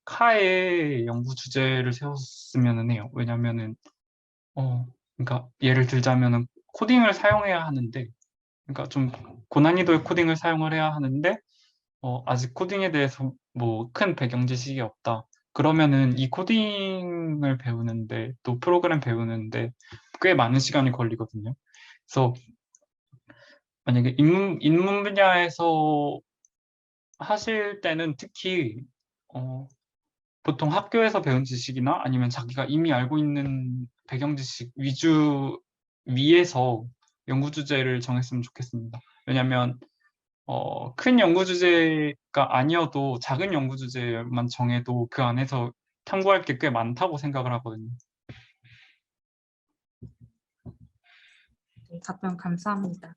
Speaker 3: 하에 연구 주제를 세웠으면 해요. 왜냐면은 그러니까 예를 들자면은 코딩을 사용해야 하는데 그러니까 좀 고난이도의 코딩을 사용을 해야 하는데 아직 코딩에 대해서 뭐 큰 배경 지식이 없다. 그러면은 이 코딩을 배우는데 또 프로그램 배우는데 꽤 많은 시간이 걸리거든요. 그래서 만약에 인문 분야에서 하실 때는 특히 보통 학교에서 배운 지식이나 아니면 자기가 이미 알고 있는 배경 지식 위에서 연구 주제를 정했으면 좋겠습니다. 왜냐하면 큰 연구 주제가 아니어도 작은 연구 주제만 정해도 그 안에서 탐구할 게 꽤 많다고 생각을 하거든요.
Speaker 1: 네, 답변 감사합니다.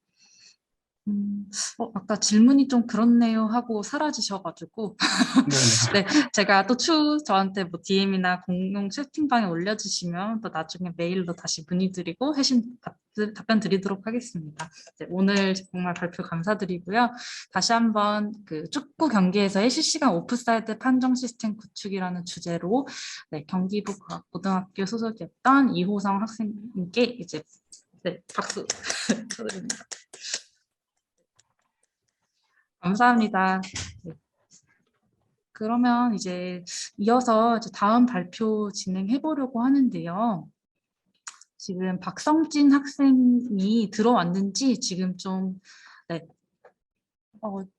Speaker 1: 아까 질문이 좀 그렇네요 하고 사라지셔가지고
Speaker 3: 네네.
Speaker 1: 네, 제가 또 저한테 뭐 DM이나 공용 채팅방에 올려주시면 또 나중에 메일로 다시 문의드리고 답변 드리도록 하겠습니다. 네, 오늘 정말 발표 감사드리고요. 다시 한번 그 축구 경기에서의 실시간 오프사이드 판정 시스템 구축이라는 주제로 네, 경기부 고등학교 소속이었던 이호성 학생님께 이제 네, 박수 쳐드립니다. 감사합니다. 네. 그러면 이제 이어서 이제 다음 발표 진행해 보려고 하는데요. 지금 박성진 학생이 들어왔는지 지금 좀, 네,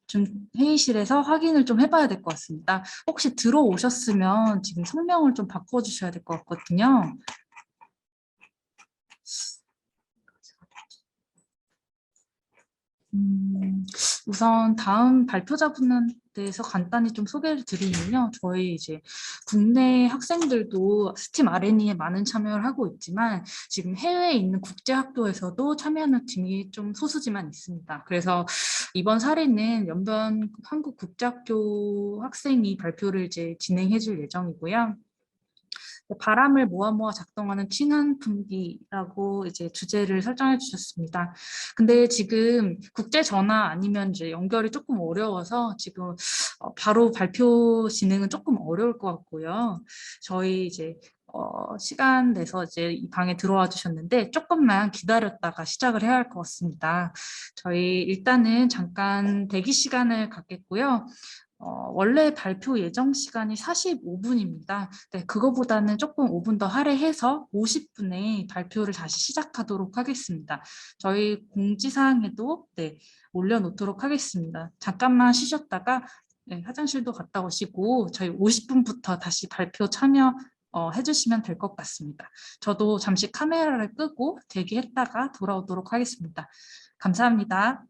Speaker 1: 좀 회의실에서 확인을 좀 해봐야 될 것 같습니다. 혹시 들어오셨으면 지금 성명을 좀 바꿔주셔야 될 것 같거든요. 우선 다음 발표자분에 대해서 간단히 좀 소개를 드리면요. 저희 이제 국내 학생들도 스팀 R&E에 많은 참여를 하고 있지만 지금 해외에 있는 국제학교에서도 참여하는 팀이 좀 소수지만 있습니다. 그래서 이번 사례는 연변 한국국제학교 학생이 발표를 이제 진행해 줄 예정이고요. 바람을 모아 작동하는 친환 분기라고 이제 주제를 설정해 주셨습니다. 근데 지금 국제 전화 아니면 이제 연결이 조금 어려워서 지금 바로 발표 진행은 조금 어려울 것 같고요. 저희 이제 시간 내서 이제 이 방에 들어와 주셨는데 조금만 기다렸다가 시작을 해야 할 것 같습니다. 저희 일단은 잠깐 대기 시간을 갖겠고요. 원래 발표 예정 시간이 45분입니다. 네, 그거보다는 조금 5분 더 할애해서 50분에 발표를 다시 시작하도록 하겠습니다. 저희 공지사항에도 네, 올려놓도록 하겠습니다. 잠깐만 쉬셨다가 네, 화장실도 갔다 오시고 저희 50분부터 다시 발표 참여 해주시면 될 것 같습니다. 저도 잠시 카메라를 끄고 대기했다가 돌아오도록 하겠습니다. 감사합니다.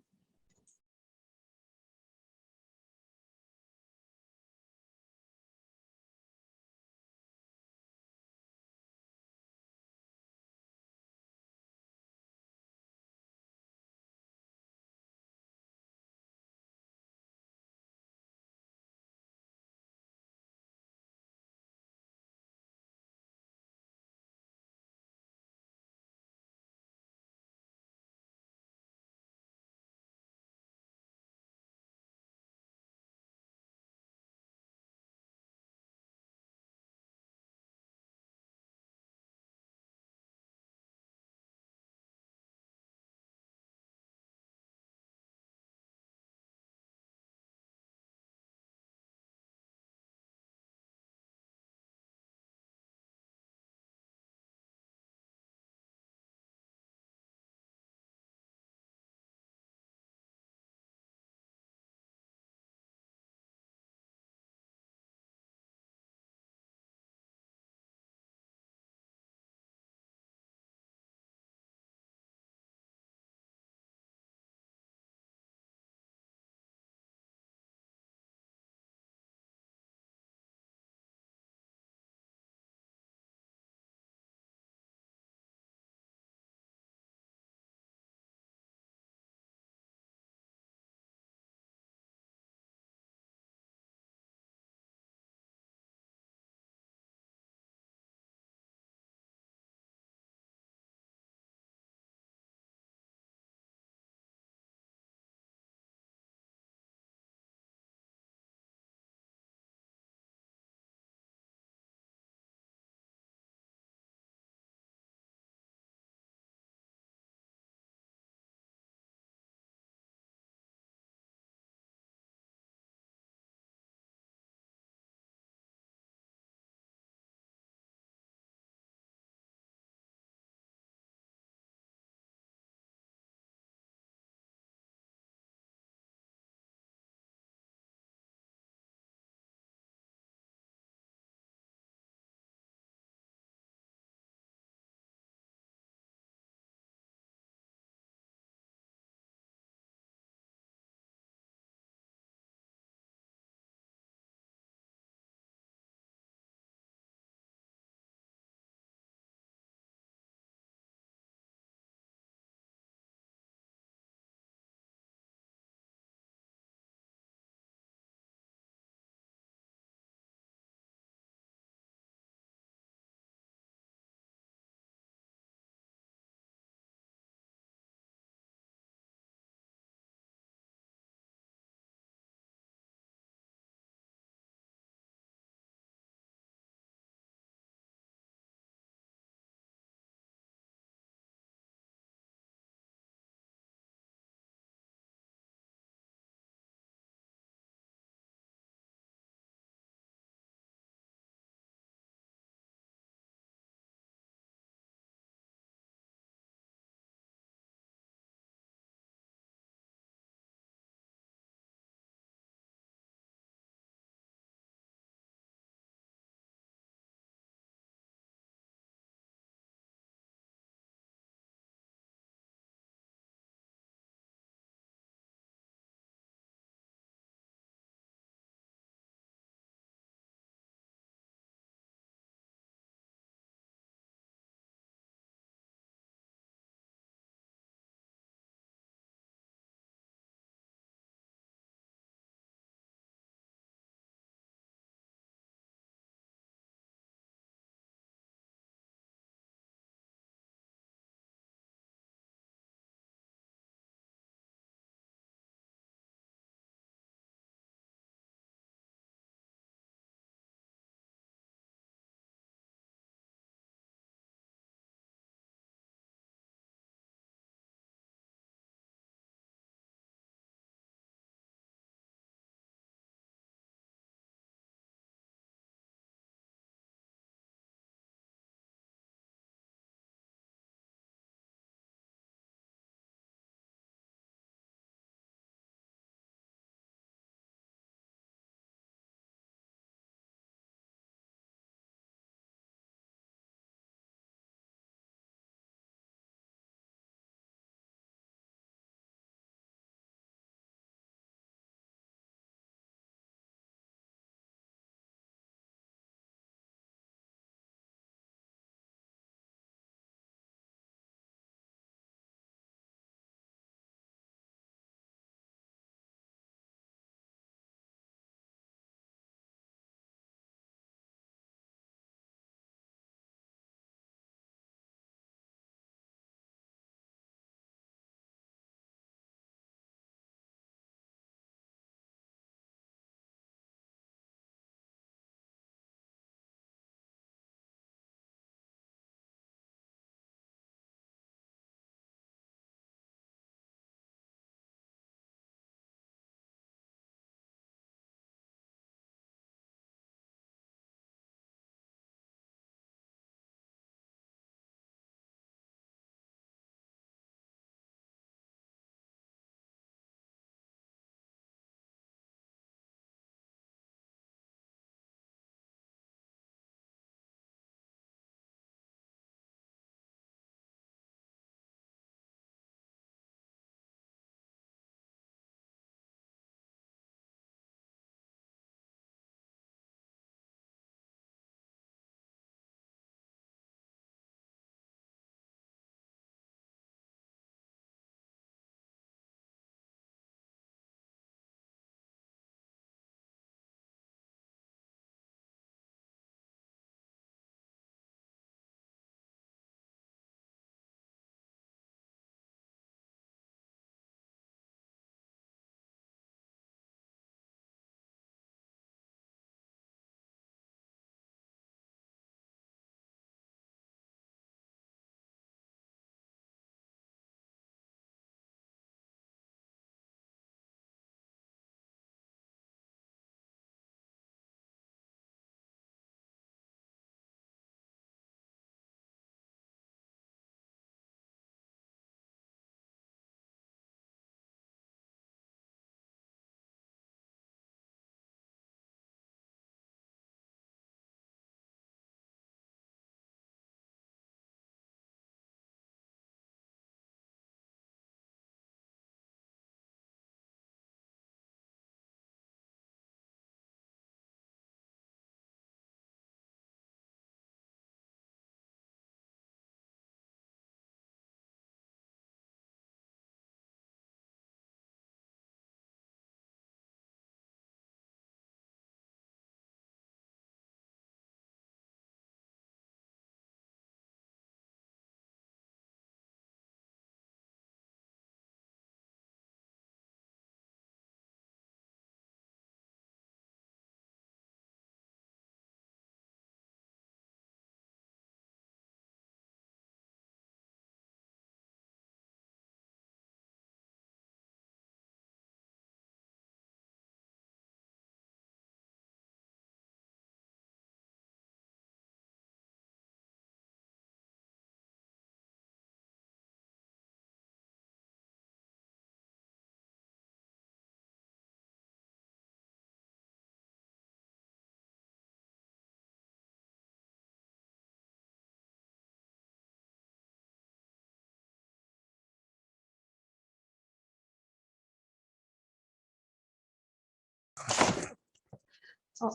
Speaker 1: 어,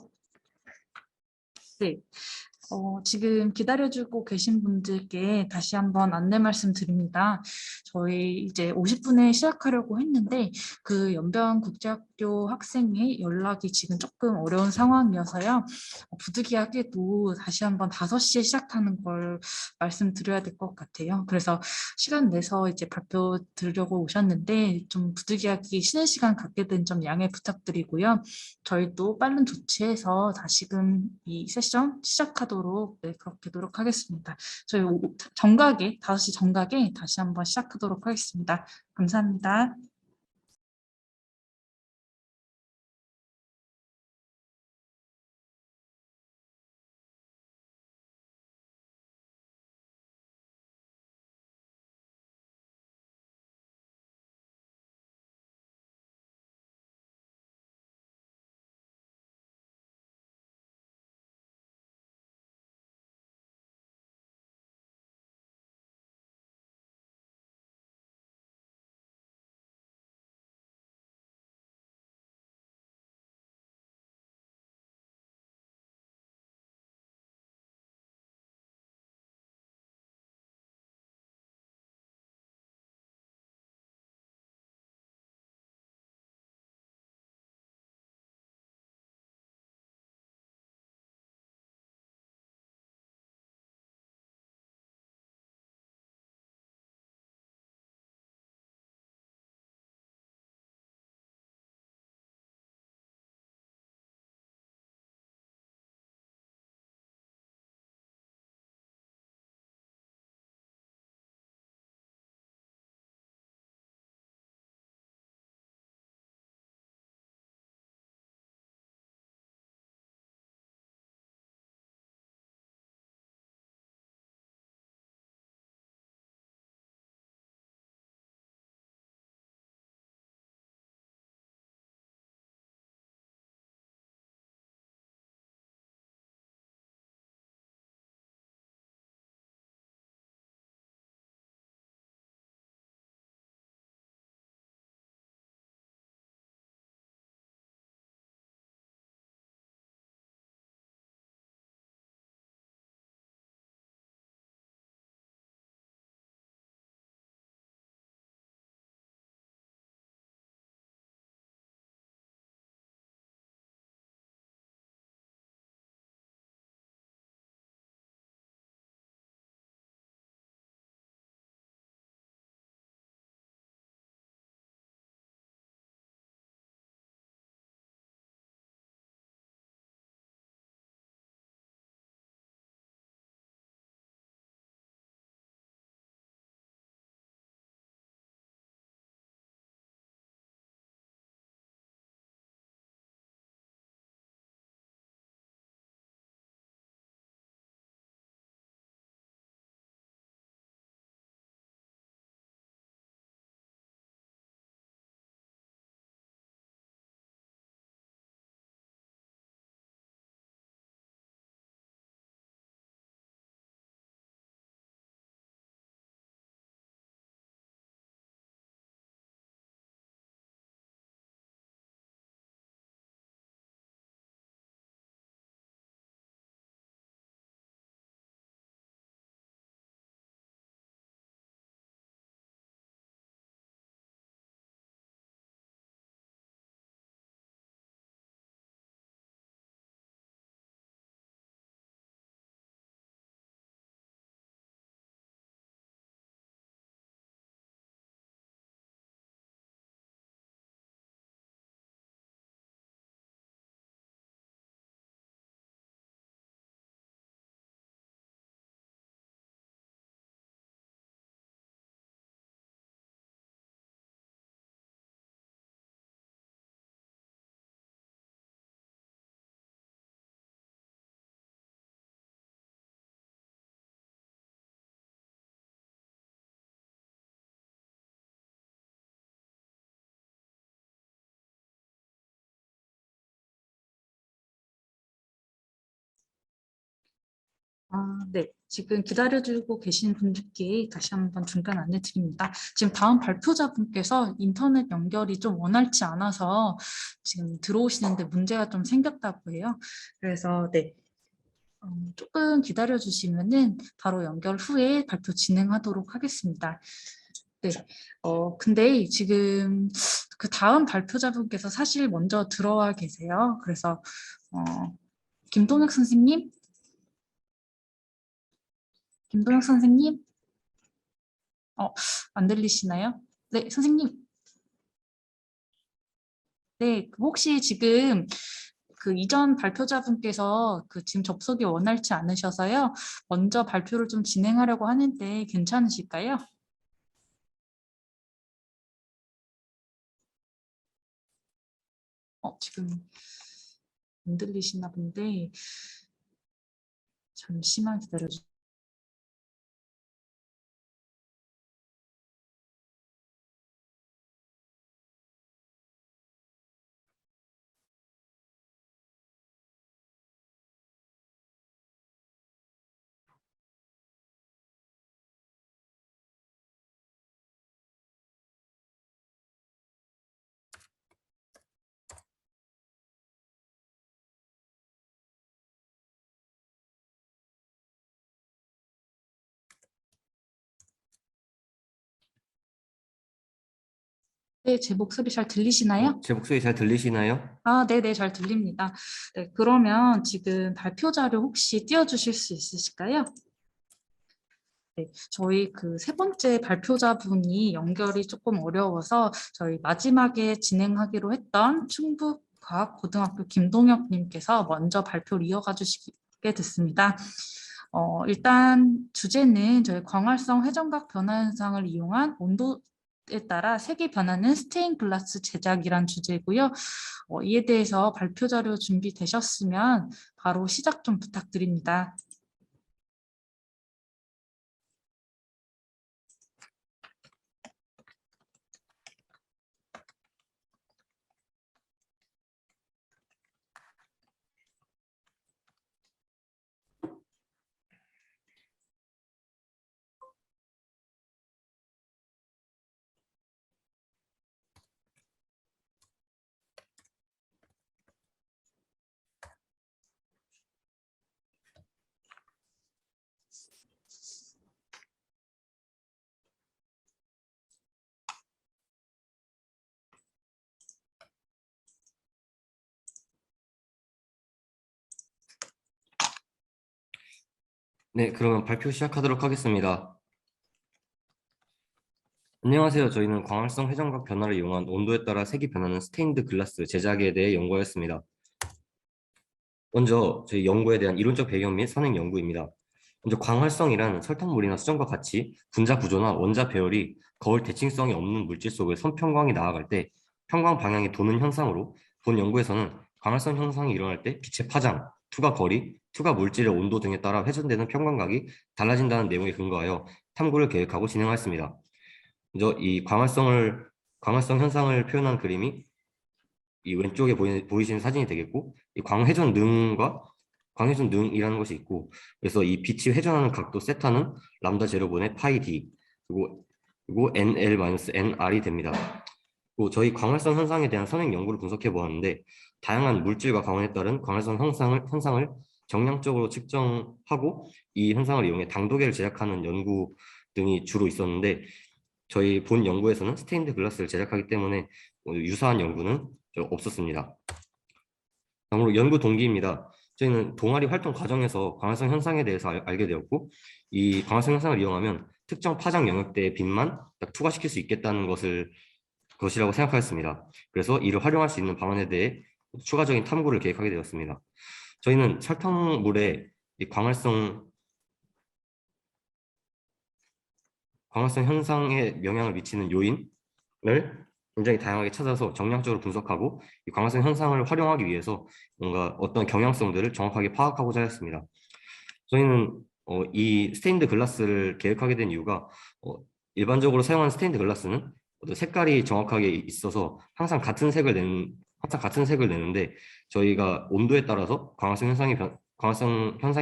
Speaker 1: 네. 지금 기다려주고 계신 분들께 다시 한번 안내 말씀드립니다. 저희 이제 50분에 시작하려고 했는데 그 연변국제학교 학생의 연락이 지금 조금 어려운 상황이어서요. 부득이하게도 다시 한번 5시에 시작하는 걸 말씀드려야 될 것 같아요. 그래서 시간 내서 이제 발표 들으려고 오셨는데 좀 부득이하게 쉬는 시간 갖게 된 점 양해 부탁드리고요. 저희도 빠른 조치해서 다시금 이 세션 시작하도록 네, 그렇게 노력하겠습니다. 저희 정각에 5시 정각에 다시 한번 시작하도록 하겠습니다. 감사합니다. 네. 지금 기다려주고 계신 분들께 다시 한번 중간 안내 드립니다. 지금 다음 발표자분께서 인터넷 연결이 좀 원활치 않아서 지금 들어오시는데 문제가 좀 생겼다고 해요. 그래서 네. 조금 기다려주시면은 바로 연결 후에 발표 진행하도록 하겠습니다. 네. 근데 지금 그 다음 발표자분께서 사실 먼저 들어와 계세요. 그래서 김동혁 선생님? 김동혁 선생님? 안 들리시나요? 네, 선생님. 네, 혹시 지금 그 이전 발표자분께서 그 지금 접속이 원활치 않으셔서요. 먼저 발표를 좀 진행하려고 하는데 괜찮으실까요? 지금 안 들리시나 본데 잠시만 기다려주세요. 네, 제 목소리 잘 들리시나요?
Speaker 4: 제 목소리 잘 들리시나요?
Speaker 1: 네네, 잘 들립니다. 네, 그러면 지금 발표 자료 혹시 띄워주실 수 있으실까요? 네, 저희 그 세 번째 발표자분이 연결이 조금 어려워서 저희 마지막에 진행하기로 했던 충북과학고등학교 김동혁님께서 먼저 발표를 이어가 주시게 됐습니다. 일단 주제는 저희 광활성 회전각 변화 현상을 이용한 온도에 따라 색이 변하는 스테인 글라스 제작이란 주제고요. 이에 대해서 발표 자료 준비되셨으면 바로 시작 좀 부탁드립니다.
Speaker 4: 네, 그러면 발표 시작하도록 하겠습니다. 안녕하세요. 저희는 광활성 회전각 변화를 이용한 온도에 따라 색이 변하는 스테인드 글라스 제작에 대해 연구하였습니다. 먼저 저희 연구에 대한 이론적 배경 및 선행 연구입니다. 먼저 광활성이란 설탕물이나 수정과 같이 분자 구조나 원자 배열이 거울 대칭성이 없는 물질 속을 선평광이 나아갈 때 평광 방향이 도는 현상으로 본 연구에서는 광활성 현상이 일어날 때 빛의 파장, 투과 거리, 투과 물질의 온도 등에 따라 회전되는 평광각이 달라진다는 내용에 근거하여 탐구를 계획하고 진행하였습니다. 먼저 이 광활성 현상을 표현한 그림이 이 왼쪽에 보이시는 사진이 되겠고, 이 광회전능이라는 것이 있고, 그래서 이 빛이 회전하는 각도 세타는 람다 제로분의 파이 d 그리고 NL-NR이 됩니다. 그리고 저희 광활성 현상에 대한 선행 연구를 분석해 보았는데, 다양한 물질과 광원에 따른 광활성 현상을 정량적으로 측정하고 이 현상을 이용해 당도계를 제작하는 연구 등이 주로 있었는데, 저희 본 연구에서는 스테인드 글라스를 제작하기 때문에 유사한 연구는 없었습니다. 다음으로 연구 동기입니다. 저희는 동아리 활동 과정에서 광활성 현상에 대해서 알게 되었고, 이 광활성 현상을 이용하면 특정 파장 영역대의 빛만 투과시킬 수 있겠다는 것이라고 생각하였습니다. 그래서 이를 활용할 수 있는 방안에 대해 추가적인 탐구를 계획하게 되었습니다. 저희는 설탕물에 이 광활성 현상에 영향을 미치는 요인을 굉장히 다양하게 찾아서 정량적으로 분석하고 이 광활성 현상을 활용하기 위해서 뭔가 어떤 경향성들을 정확하게 파악하고자 했습니다. 저희는 이 스테인드 글라스를 계획하게 된 이유가 일반적으로 사용하는 스테인드 글라스는 색깔이 정확하게 있어서 항상 같은 색을 내는데 저희가 온도에 따라서 광활성 현상이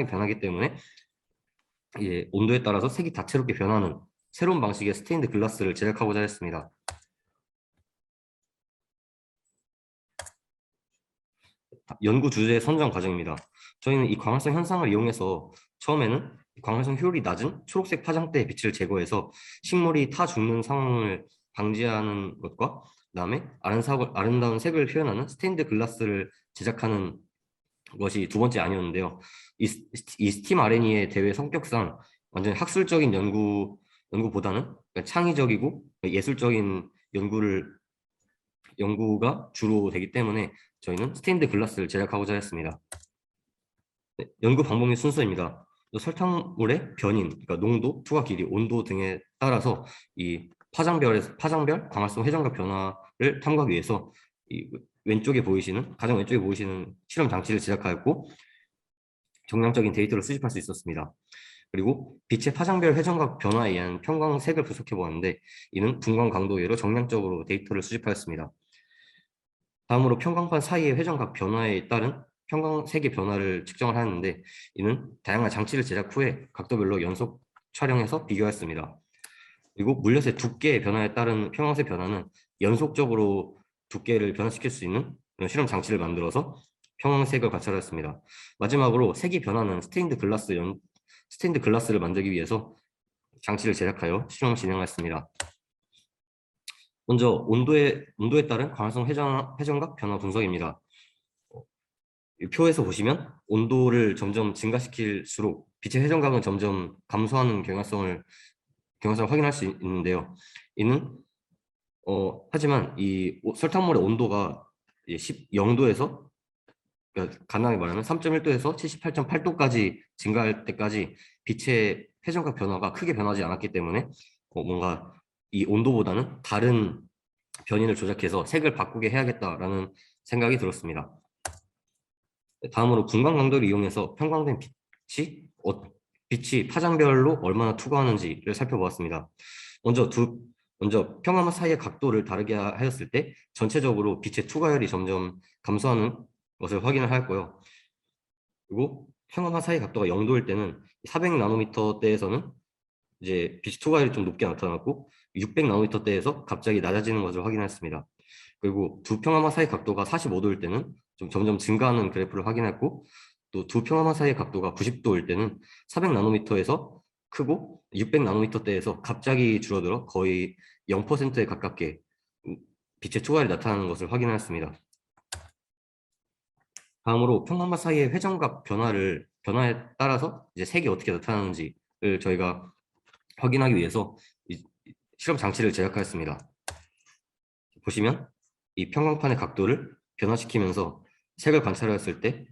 Speaker 4: 변하기 때문에 온도에 따라서 색이 다채롭게 변하는 새로운 방식의 스테인드 글라스를 제작하고자 했습니다. 연구 주제 선정 과정입니다. 저희는 이 광활성 현상을 이용해서 처음에는 광활성 효율이 낮은 초록색 파장대의 빛을 제거해서 식물이 타 죽는 상황을 방지하는 것과 그다음에 아름다운 색을 표현하는 스테인드 글라스를 제작하는 것이 두 번째 아니었는데요. 이 스팀 R&E의 대회 성격상 완전히 학술적인 연구보다는 창의적이고 예술적인 연구가 주로 되기 때문에 저희는 스테인드 글라스를 제작하고자 했습니다. 네, 연구 방법 및 순서입니다. 설탕물의 변인, 그러니까 농도, 투과 길이, 온도 등에 따라서 이 파장별 광활성 회전각 변화를 탐구하기 위해서 이 가장 왼쪽에 보이시는 실험 장치를 제작하였고 정량적인 데이터를 수집할 수 있었습니다. 그리고 빛의 파장별 회전각 변화에 의한 편광색을 분석해 보았는데 이는 분광 강도외로 정량적으로 데이터를 수집하였습니다. 다음으로 편광판 사이의 회전각 변화에 따른 편광색의 변화를 측정을 하는데 이는 다양한 장치를 제작 후에 각도별로 연속 촬영해서 비교했습니다. 그리고 물엿의 두께의 변화에 따른 편광색 변화는 연속적으로 두께를 변화시킬 수 있는 실험 장치를 만들어서 편광색을 관찰했습니다. 마지막으로 색이 변하는 스테인드 글라스를 만들기 위해서 장치를 제작하여 실험을 진행했습니다. 먼저 온도에 따른 광활성 회전각 변화 분석입니다. 이 표에서 보시면 온도를 점점 증가시킬수록 빛의 회전각은 점점 감소하는 경향성을 확인할 수 있는데요. 이는 하지만 이 설탕물의 온도가 0도에서 그러니까 간단하게 말하면 3.1도에서 78.8도까지 증가할 때까지 빛의 회전각 변화가 크게 변하지 않았기 때문에 뭔가 이 온도보다는 다른 변인을 조작해서 색을 바꾸게 해야겠다라는 생각이 들었습니다. 다음으로 분광 강도를 이용해서 편광된 빛이 파장별로 얼마나 투과하는지를 살펴보았습니다. 먼저 편광막 사이의 각도를 다르게 하였을 때 전체적으로 빛의 투과율이 점점 감소하는 것을 확인을 하였고요. 그리고 편광막 사이 각도가 0도일 때는 400나노미터대에서는 이제 빛의 투과율이 좀 높게 나타났고 600나노미터대에서 갑자기 낮아지는 것을 확인했습니다. 그리고 두 평화막 사이 각도가 45도일 때는 좀 점점 증가하는 그래프를 확인했고 또 두 평화막 사이의 각도가 90도일 때는 400나노미터에서 크고 600나노미터대에서 갑자기 줄어들어 거의 0%에 가깝게 빛의 투과율이 나타나는 것을 확인했습니다. 다음으로 평광막 사이의 회전각 변화에 따라서 이제 색이 어떻게 나타나는지를 저희가 확인하기 위해서 실험 장치를 제작하였습니다. 보시면 이 편광판의 각도를 변화시키면서 색을 관찰하였을 때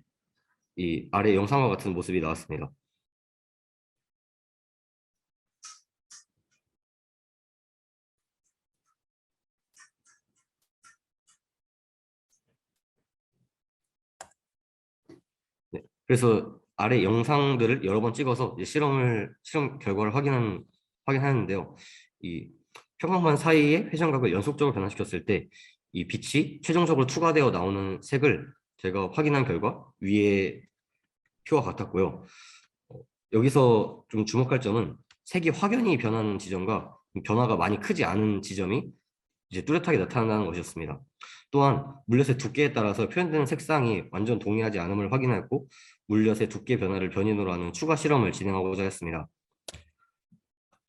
Speaker 4: 이 아래 영상과 같은 모습이 나왔습니다. 네, 그래서 아래 영상들을 여러 번 찍어서 실험 결과를 확인하는데요. 이 평광판 사이의 회전각을 연속적으로 변화시켰을 때 이 빛이 최종적으로 투과되어 나오는 색을 제가 확인한 결과 위에 표와 같았고요. 여기서 좀 주목할 점은 색이 확연히 변하는 지점과 변화가 많이 크지 않은 지점이 이제 뚜렷하게 나타난다는 것이었습니다. 또한 물엿의 두께에 따라서 표현되는 색상이 완전 동일하지 않음을 확인하였고 물엿의 두께 변화를 변인으로 하는 추가 실험을 진행하고자 했습니다.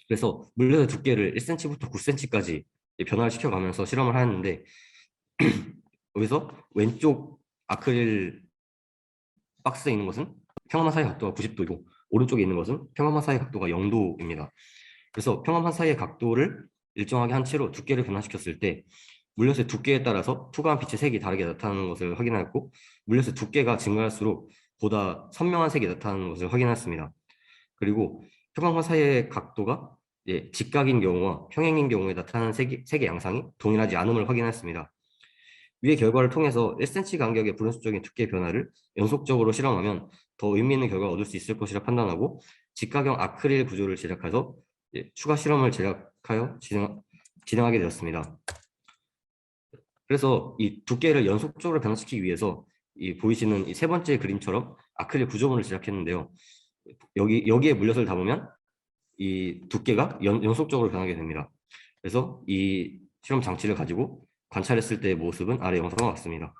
Speaker 4: 그래서 물엿의 두께를 1cm부터 9cm까지 변화를 시켜가면서 실험을 하였는데 여기서 왼쪽 아크릴 박스에 있는 것은 평화만 사이 각도가 90도이고 오른쪽에 있는 것은 평화만 사이 각도가 0도입니다. 그래서 평화만 사이의 각도를 일정하게 한 채로 두께를 변화시켰을 때 물엿의 두께에 따라서 투과한 빛의 색이 다르게 나타나는 것을 확인하였고 물엿의 두께가 증가할수록 보다 선명한 색이 나타나는 것을 확인했습니다. 그리고 평광판 사이의 각도가 직각인 경우와 평행인 경우에 나타나는 색의 양상이 동일하지 않음을 확인했습니다. 위의 결과를 통해서 1cm 간격의 불연속적인 두께 변화를 연속적으로 실험하면 더 의미 있는 결과를 얻을 수 있을 것이라 판단하고 직각형 아크릴 구조를 제작해서 추가 실험을 제작하여 진행하게 되었습니다. 그래서 이 두께를 연속적으로 변화시키기 위해서 보이시는 이 세 번째 그림처럼 아크릴 구조물을 제작했는데요. 여기에 물엿을 담으면 이 두께가 연속적으로 변하게 됩니다. 그래서 이 실험 장치를 가지고 관찰했을 때의 모습은 아래 영상과 같습니다.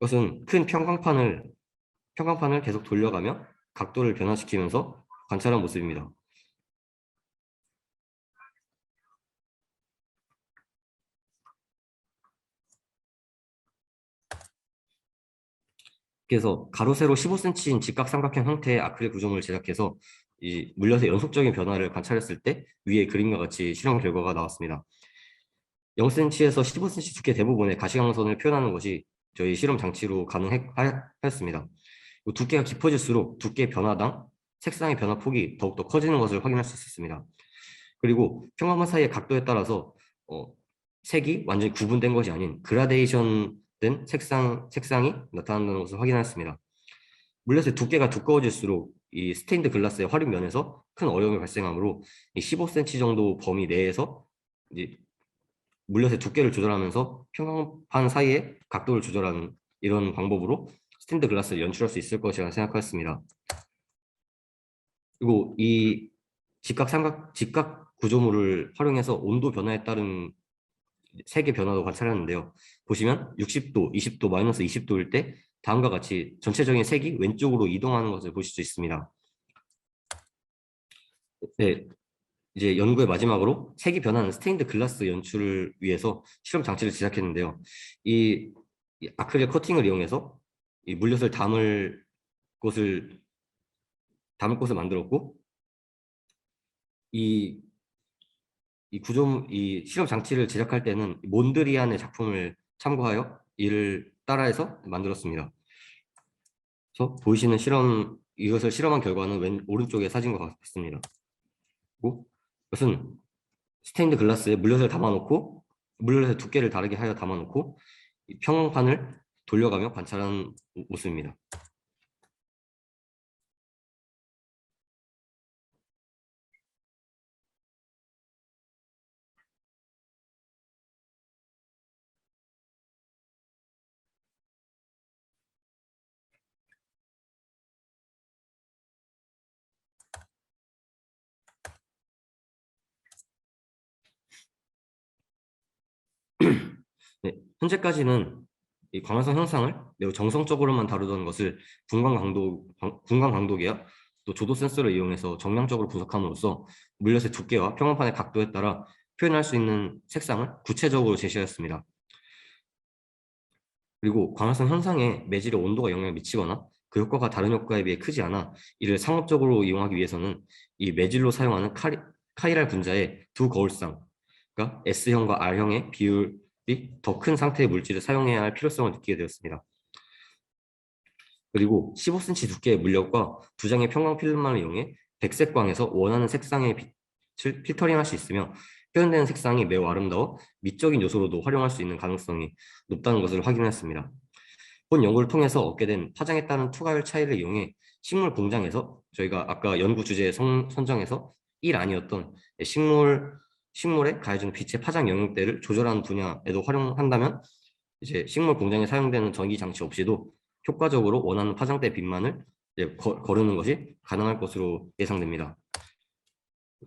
Speaker 4: 이것은 큰 평광판을 계속 돌려가며 각도를 변화시키면서 관찰한 모습입니다. 그래서 가로 세로 15cm인 직각삼각형 형태의 아크릴 구조물을 제작해서 이 물엿의 연속적인 변화를 관찰했을 때 위의 그림과 같이 실험 결과가 나왔습니다. 0cm에서 15cm 두께 대부분의 가시광선을 표현하는 것이 저희 실험 장치로 가능하였습니다. 두께가 깊어질수록 두께 변화당 색상의 변화 폭이 더욱더 커지는 것을 확인할 수 있었습니다. 그리고 평광판 사이의 각도에 따라서 색이 완전히 구분된 것이 아닌 그라데이션 된 색상이 나타난다는 것을 확인했습니다. 물엿의 두께가 두꺼워질수록 이 스테인드 글라스의 활용 면에서 큰 어려움이 발생하므로 이 15cm 정도 범위 내에서 이제 물엿의 두께를 조절하면서 평광판 사이의 각도를 조절하는 이런 방법으로 스테인드 글라스를 연출할 수 있을 것이라 생각하였습니다. 그리고 이 직각 구조물을 활용해서 온도 변화에 따른 색의 변화도 관찰하는데요. 보시면 60도, 20도, 마이너스 20도일 때 다음과 같이 전체적인 색이 왼쪽으로 이동하는 것을 보실 수 있습니다. 네, 이제 연구의 마지막으로 색이 변하는 스테인드 글라스 연출을 위해서 실험 장치를 제작했는데요. 이 아크릴 커팅을 이용해서 이 물엿을 담을 곳을 만들었고, 이 실험 장치를 제작할 때는 몬드리안의 작품을 참고하여 이를 따라해서 만들었습니다. 그래서 보이시는 이것을 실험한 결과는 오른쪽의 사진과 같습니다. 그리고 이것은 스테인드 글라스에 물엿을 담아놓고 물엿의 두께를 다르게 하여 담아놓고 이 평광판을 돌려가며 관찰한 모습입니다. 네, 현재까지는 이 광활성 형상을 매우 정성적으로만 다루던 것을 분광 강도계와 또 조도 센서를 이용해서 정량적으로 분석함으로써 물엿의 두께와 평광판의 각도에 따라 표현할 수 있는 색상을 구체적으로 제시하였습니다. 그리고 광활성 현상에 매질의 온도가 영향을 미치거나 그 효과가 다른 효과에 비해 크지 않아 이를 상업적으로 이용하기 위해서는 이 매질로 사용하는 카이랄 분자의 두 거울상, 그러니까 S형과 R형의 비율이 더 큰 상태의 물질을 사용해야 할 필요성을 느끼게 되었습니다. 그리고 15cm 두께의 물엿과 두 장의 평광 필름만을 이용해 백색광에서 원하는 색상의 빛을 필터링할 수 있으며 표현되는 색상이 매우 아름다워 미적인 요소로도 활용할 수 있는 가능성이 높다는 것을 확인했습니다. 본 연구를 통해서 얻게 된 파장에 따른 투과율 차이를 이용해 식물 공장에서 저희가 아까 연구 주제 선정에서 1 아니었던 식물에 가해지는 빛의 파장 영역대를 조절하는 분야에도 활용한다면 이제 식물 공장에 사용되는 전기 장치 없이도 효과적으로 원하는 파장대 빛만을 이제 거르는 것이 가능할 것으로 예상됩니다.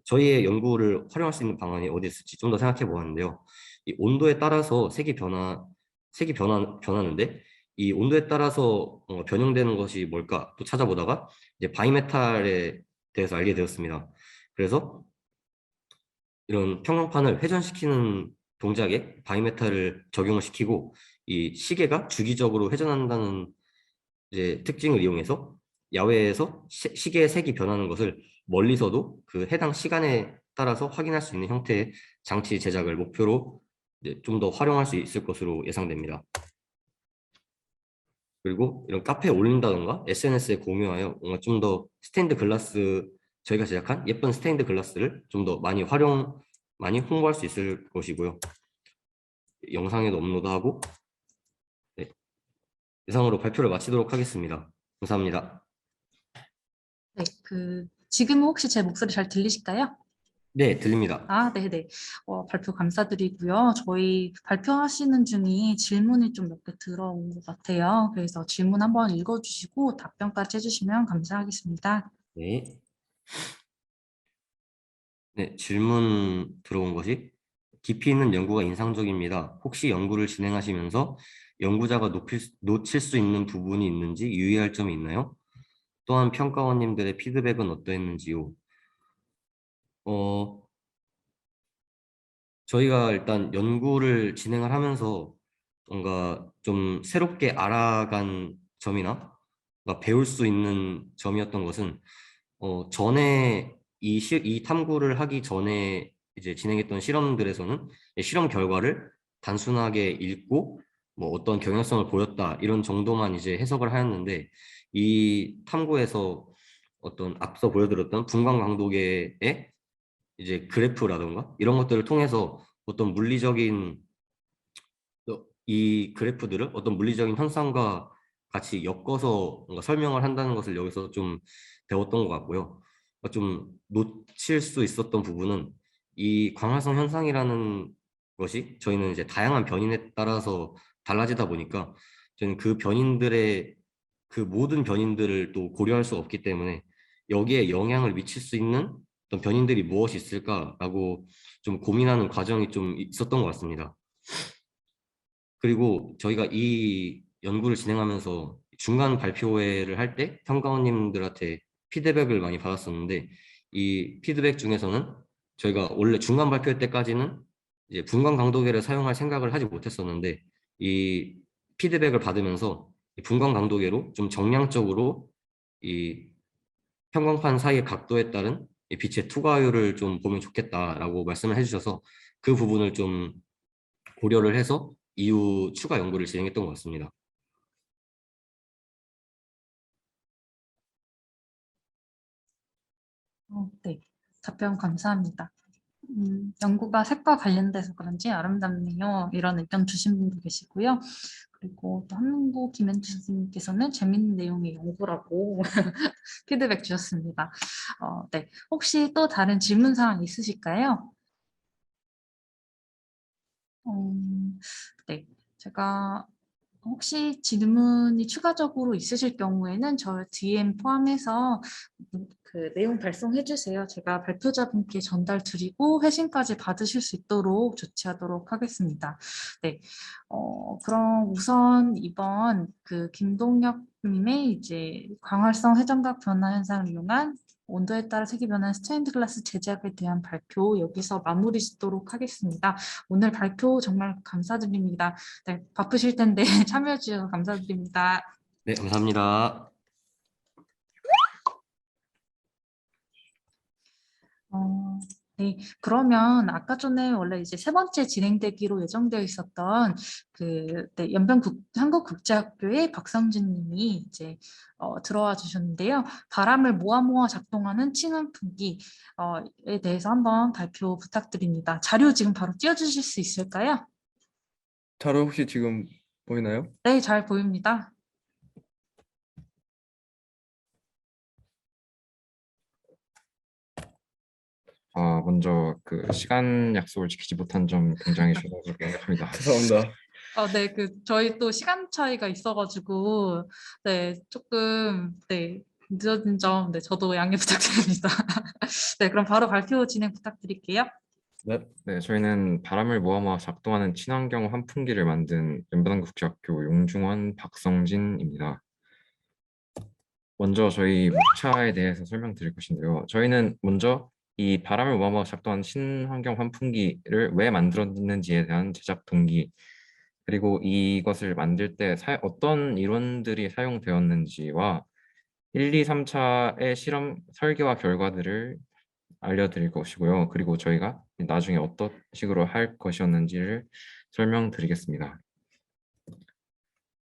Speaker 4: 저희의 연구를 활용할 수 있는 방안이 어디 있을지 좀 더 생각해 보았는데요. 이 온도에 따라서 색이 변하는데 이 온도에 따라서 변형되는 것이 뭘까 또 찾아보다가 이제 바이메탈에 대해서 알게 되었습니다. 그래서 이런 평광판을 회전시키는 동작에 바이메탈을 적용을 시키고 이 시계가 주기적으로 회전한다는 이제 특징을 이용해서 야외에서 시계의 색이 변하는 것을 멀리서도 그 해당 시간에 따라서 확인할 수 있는 형태의 장치 제작을 목표로 좀 더 활용할 수 있을 것으로 예상됩니다. 그리고 이런 카페에 올린다던가 SNS에 공유하여 뭔가 좀 더 저희가 제작한 예쁜 스테인드 글라스를 좀 더 많이 홍보할 수 있을 것이고요. 영상에도 업로드하고, 네, 이상으로 발표를 마치도록 하겠습니다. 감사합니다.
Speaker 1: 네, 지금은 혹시 제 목소리 잘 들리실까요?
Speaker 4: 네, 들립니다.
Speaker 1: 아, 네네. 발표 감사드리고요. 저희 발표하시는 중에 질문이 좀 몇 개 들어온 것 같아요. 그래서 질문 한번 읽어주시고 답변까지 해주시면 감사하겠습니다.
Speaker 4: 네. 네, 질문 들어온 것이 깊이 있는 연구가 인상적입니다. 혹시 연구를 진행하시면서 연구자가 놓칠 수 있는 부분이 있는지 유의할 점이 있나요? 또한 평가원님들의 피드백은 어떠했는지요? 어, 저희가 일단 연구를 진행을 하면서 뭔가 좀 새롭게 알아간 점이나 뭔가 배울 수 있는 점이었던 것은 전에 이 탐구를 하기 전에 이제 진행했던 실험들에서는 실험 결과를 단순하게 읽고 뭐 어떤 경향성을 보였다 이런 정도만 이제 해석을 하였는데 이 탐구에서 어떤 앞서 보여드렸던 분광 강도계의 이제 그래프라던가 이런 것들을 통해서 어떤 물리적인 이 그래프들을 어떤 물리적인 현상과 같이 엮어서 뭔가 설명을 한다는 것을 여기서 좀 배웠던 것 같고요. 좀 놓칠 수 있었던 부분은 이 광활성 현상이라는 것이 저희는 이제 다양한 변인에 따라서 달라지다 보니까 저는 그 변인들의 그 모든 변인들을 또 고려할 수 없기 때문에 여기에 영향을 미칠 수 있는 어떤 변인들이 무엇이 있을까라고 좀 고민하는 과정이 좀 있었던 것 같습니다. 그리고 저희가 이 연구를 진행하면서 중간 발표회를 할 때 평가원님들한테 피드백을 많이 받았었는데 이 피드백 중에서는 저희가 원래 중간 발표회 때까지는 이제 분광 강도계를 사용할 생각을 하지 못했었는데 이 피드백을 받으면서 이 분광 강도계로 좀 정량적으로 이 평광판 사이의 각도에 따른 이 빛의 투과율을 좀 보면 좋겠다라고 말씀을 해주셔서 그 부분을 좀 고려를 해서 이후 추가 연구를 진행했던 것 같습니다.
Speaker 1: 네. 답변 감사합니다. 연구가 색과 관련돼서 그런지 아름답네요. 이런 의견 주신 분도 계시고요. 그리고 또 한문구 김현주 선생님께서는 재밌는 내용의 연구라고 피드백 주셨습니다. 네. 혹시 또 다른 질문 사항 있으실까요? 네. 제가 혹시 질문이 추가적으로 있으실 경우에는 저 DM 포함해서 그 내용 발송해 주세요. 제가 발표자분께 전달 드리고 회신까지 받으실 수 있도록 조치하도록 하겠습니다. 네. 그럼 우선 이번 그 김동혁 님의 이제 광활성 회전각 변화 현상을 이용한 온도에 따라 색이 변하는 스테인드 글라스 제작에 대한 발표 여기서 마무리 짓도록 하겠습니다. 오늘 발표 정말 감사드립니다. 네, 바쁘실 텐데 참여해 주셔서 감사드립니다.
Speaker 4: 네, 감사합니다.
Speaker 1: 네, 그러면 아까 전에 원래 이제 세 번째 진행되기로 예정되어 있었던 그 네, 한국국제학교의 박성진 님이 이제 들어와 주셨는데요. 바람을 모아 작동하는 친환풍기에 대해서 한번 발표 부탁드립니다. 자료 지금 바로 띄워주실 수 있을까요?
Speaker 5: 자료 혹시 지금 보이나요?
Speaker 1: 네, 잘 보입니다.
Speaker 6: 먼저 그 시간 약속을 지키지 못한 점 굉장히 죄송스럽습니다.
Speaker 5: 죄송합니다.
Speaker 1: 네, 저희 또 시간 차이가 있어가지고, 네, 조금, 네, 늦어진 점, 네, 저도 양해 부탁드립니다. 네, 그럼 바로 발표 진행 부탁드릴게요.
Speaker 6: 네, 저희는 바람을 모아 작동하는 친환경 환풍기를 만든 연변국제학교 용중원 박성진입니다. 먼저 저희 목차에 대해서 설명드릴 것인데요. 저희는 먼저 이 바람을 모아 작동하는 친환경 환풍기를 왜 만들었는지에 대한 제작 동기, 그리고 이것을 만들 때 어떤 이론들이 사용되었는지와 1, 2, 3차의 실험 설계와 결과들을 알려드릴 것이고요. 그리고 저희가 나중에 어떤 식으로 할 것이었는지를 설명드리겠습니다.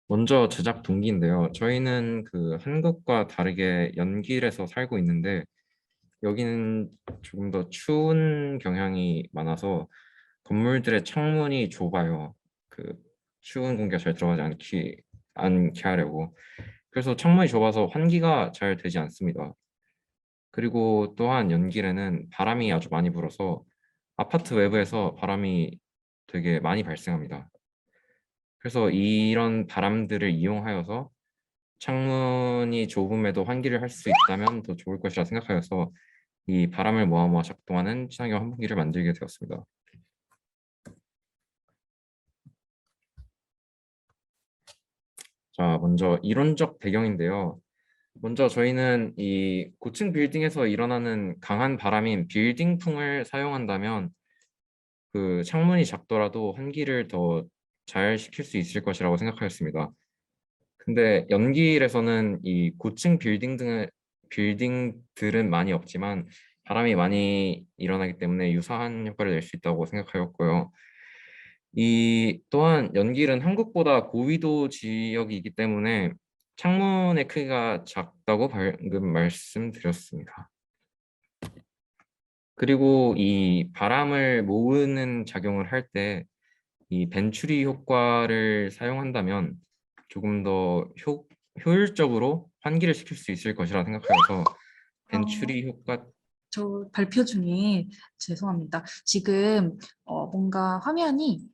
Speaker 6: 먼저 제작 동기인데요. 저희는 그 한국과 다르게 연길에서 살고 있는데 여기는 조금 더 추운 경향이 많아서 건물들의 창문이 좁아요. 그 추운 공기가 잘 들어가지 않게 하려고. 그래서 창문이 좁아서 환기가 잘 되지 않습니다. 그리고 또한 연길에는 바람이 아주 많이 불어서 아파트 외부에서 바람이 되게 많이 발생합니다. 그래서 이런 바람들을 이용하여서 창문이 좁음에도 환기를 할 수 있다면 더 좋을 것이라 생각하여서 이 바람을 모아 작동하는 친환경 환풍기를 만들게 되었습니다. 자, 먼저 이론적 배경인데요. 먼저 저희는 이 고층 빌딩에서 일어나는 강한 바람인 빌딩풍을 사용한다면 그 창문이 작더라도 환기를 더 잘 시킬 수 있을 것이라고 생각하였습니다. 근데 연길에서는 이 고층 빌딩들은 많이 없지만 바람이 많이 일어나기 때문에 유사한 효과를 낼 수 있다고 생각하였고요. 이 또한 연길은 한국보다 고위도 지역이기 때문에 창문의 크기가 작다고 방금 말씀드렸습니다. 그리고 이 바람을 모으는 작용을 할 때 이 벤츄리 효과를 사용한다면 조금 더 효율적으로 환기를 시킬 수 있을 것이라 생각하여서 벤츄리 효과
Speaker 1: 저 발표 중에 죄송합니다. 지금 뭔가 화면이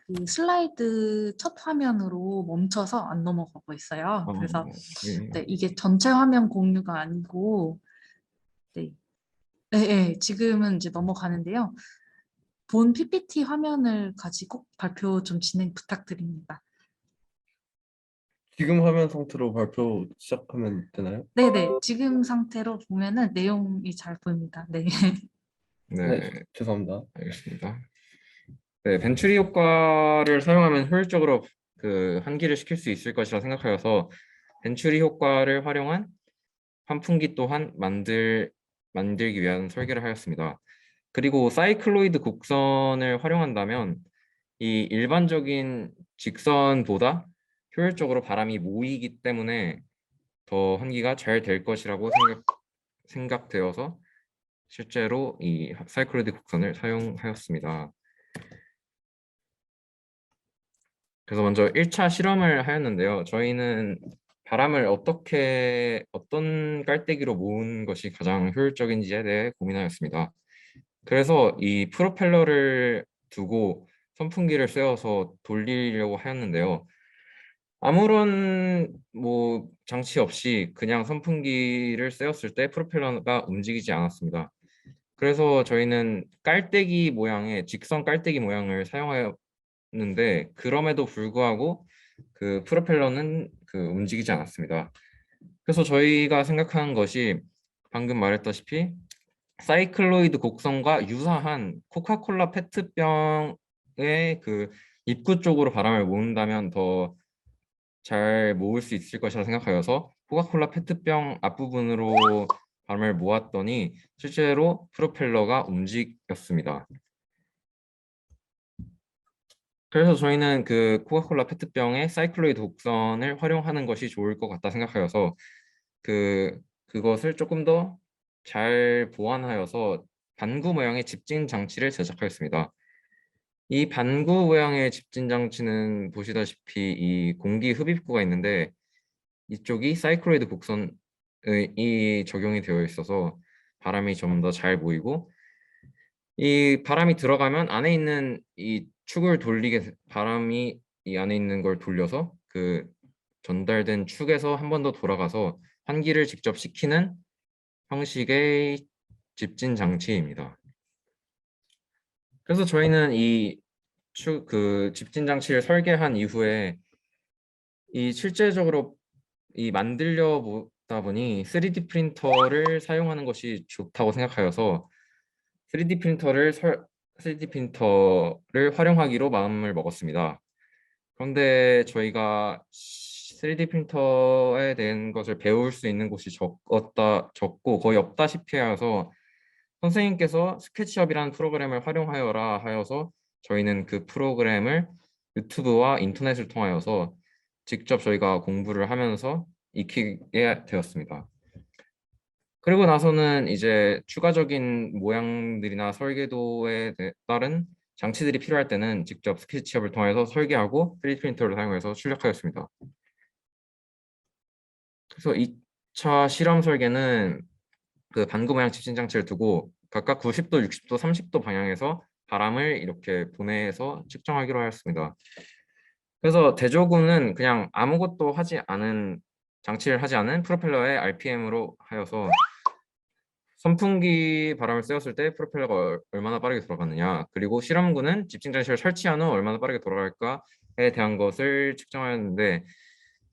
Speaker 1: 그 슬라이드 첫 화면으로 멈춰서 안 넘어가고 있어요. 그래서
Speaker 6: 네.
Speaker 1: 네, 이게 전체 화면 공유가 아니고 네. 네, 네, 지금은 이제 넘어가는데요. 본 PPT 화면을 가지고 발표 좀 진행 부탁드립니다.
Speaker 5: 지금 화면 상태로 발표 시작하면 되나요?
Speaker 1: 네네, 지금 상태로 보면은 내용이 잘 보입니다. 네.
Speaker 5: 네,
Speaker 6: 네,
Speaker 5: 죄송합니다.
Speaker 6: 알겠습니다. 네, 벤츄리 효과를 사용하면 효율적으로 그 환기를 시킬 수 있을 것이라 생각하여서 벤츄리 효과를 활용한 환풍기 또한 만들기 위한 설계를 하였습니다. 그리고 사이클로이드 곡선을 활용한다면 이 일반적인 직선보다 효율적으로 바람이 모이기 때문에 더 환기가 잘 될 것이라고 생각되어서 실제로 이 사이클로이드 곡선을 사용하였습니다. 그래서 먼저 1차 실험을 하였는데요. 저희는 바람을 어떤 깔때기로 모은 것이 가장 효율적인지에 대해 고민하였습니다. 그래서 이 프로펠러를 두고 선풍기를 쐬어서 돌리려고 하였는데요. 아무런 장치 없이 그냥 선풍기를 쐬었을 때 프로펠러가 움직이지 않았습니다. 그래서 저희는 깔때기 모양의 직선 깔때기 모양을 사용하였는데 그럼에도 불구하고 그 프로펠러는 움직이지 않았습니다. 그래서 저희가 생각한 것이 방금 말했다시피 사이클로이드 곡선과 유사한 코카콜라 페트병의 그 입구 쪽으로 바람을 모은다면 더 잘 모을 수 있을 것이라 생각하여서 코카콜라 페트병 앞부분으로 바람을 모았더니 실제로 프로펠러가 움직였습니다. 그래서 저희는 그 코카콜라 페트병의 사이클로이드 곡선을 활용하는 것이 좋을 것 같다 생각하여서 그것을 조금 더 잘 보완하여서 반구 모양의 집진 장치를 제작하였습니다. 이 반구 모양의 집진 장치는 보시다시피 이 공기 흡입구가 있는데 이쪽이 사이클로이드 곡선이 적용이 되어 있어서 바람이 좀 더 잘 모이고 이 바람이 들어가면 안에 있는 이 축을 바람이 이 안에 있는 걸 돌려서 그 전달된 축에서 한 번 더 돌아가서 환기를 직접 시키는 형식의 집진 장치입니다. 그래서 저희는 집진 장치를 설계한 이후에 실제적으로 만들려 보다 보니 3D 프린터를 사용하는 것이 좋다고 생각하여서 3D 프린터를 활용하기로 마음을 먹었습니다. 그런데 저희가 3D 프린터에 대한 것을 배울 수 있는 곳이 적고 거의 없다시피 하여서 선생님께서 스케치업이라는 프로그램을 활용하여라 하여서 저희는 그 프로그램을 유튜브와 인터넷을 통하여서 직접 저희가 공부를 하면서 익히게 되었습니다. 그리고 나서는 이제 추가적인 모양들이나 설계도에 따른 장치들이 필요할 때는 직접 스케치업을 통해서 설계하고 3D 프린터를 사용해서 출력하였습니다. 그래서 2차 실험 설계는 그 반구 모양 집진 장치를 두고 각각 90도, 60도, 30도 방향에서 바람을 이렇게 보내서 측정하기로 하였습니다. 그래서 대조군은 그냥 아무것도 하지 않은 장치를 하지 않은 프로펠러의 RPM으로 하여서 선풍기 바람을 쐬었을 때 프로펠러가 얼마나 빠르게 돌아가느냐, 그리고 실험군은 집진 장치를 설치한 후 얼마나 빠르게 돌아갈까에 대한 것을 측정하였는데,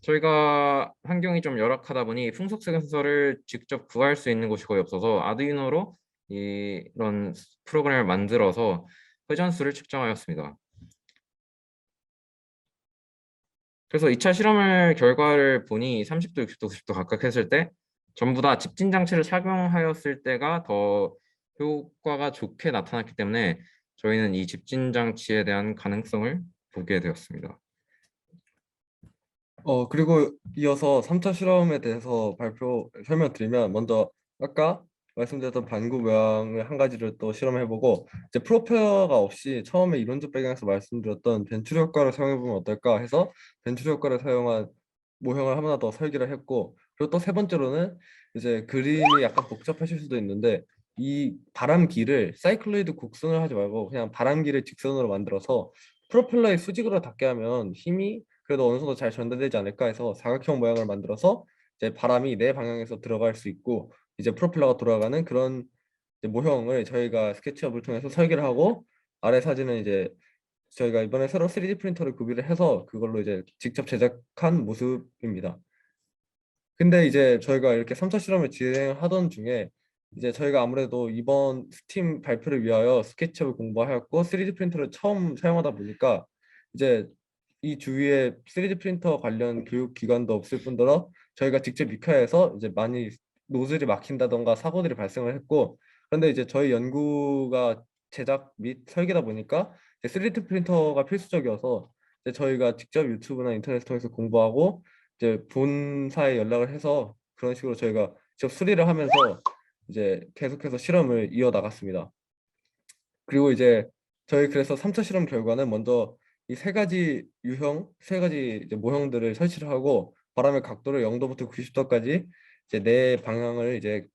Speaker 6: 저희가 환경이 좀 열악하다 보니 풍속 센서를 직접 구할 수 있는 곳이 거의 없어서 아두이노로 이런 프로그램을 만들어서 회전수를 측정하였습니다. 그래서 2차 실험을 결과를 보니 30도, 60도, 90도 각각 했을 때 전부 다 집진 장치를 착용하였을 때가 더 효과가 좋게 나타났기 때문에 저희는 이 집진 장치에 대한 가능성을 보게 되었습니다.
Speaker 5: 그리고 이어서 3차 실험에 대해서 설명드리면, 먼저 아까 말씀드렸던 반구 모양을 한 가지를 또 실험해보고, 이제 프로펠러가 없이 처음에 이론적 배경에서 말씀드렸던 벤츄리 효과를 사용해보면 어떨까 해서 벤츄리 효과를 사용한 모형을 하나 더 설계를 했고, 그리고 또 세 번째로는 이제 그림이 약간 복잡하실 수도 있는데, 이 바람기를 사이클로이드 곡선을 하지 말고 그냥 바람기를 직선으로 만들어서 프로펠러의 수직으로 닿게 하면 힘이 그래도 어느 정도 잘 전달되지 않을까 해서 사각형 모양을 만들어서 이제 바람이 내 방향에서 들어갈 수 있고 이제 프로펠러가 돌아가는 그런 이제 모형을 저희가 스케치업을 통해서 설계를 하고, 아래 사진은 이제 저희가 이번에 새로 3D 프린터를 구비를 해서 그걸로 이제 직접 제작한 모습입니다. 근데 이제 저희가 이렇게 3차 실험을 진행하던 중에 이제 저희가 아무래도 이번 스팀 발표를 위하여 스케치업을 공부하였고 3D 프린터를 처음 사용하다 보니까 이제 이 주위에 3D 프린터 관련 교육 기관도 없을 뿐더러 저희가 직접 입회해서 이제 많이 노즐이 막힌다던가 사고들이 발생을 했고, 그런데 이제 저희 연구가 제작 및 설계다 보니까 이제 3D 프린터가 필수적이어서 이제 저희가 직접 유튜브나 인터넷을 통해서 공부하고 이제 본사에 연락을 해서 그런 식으로 저희가 직접 수리를 하면서 이제 계속해서 실험을 이어 나갔습니다. 그리고 이제 저희 그래서 3차 실험 결과는 먼저 이 세 가지 유형, 세 가지 이제 모형들을 설치를 하고 바람의 각도를 0도부터 90도까지 이제 네 방향을 이제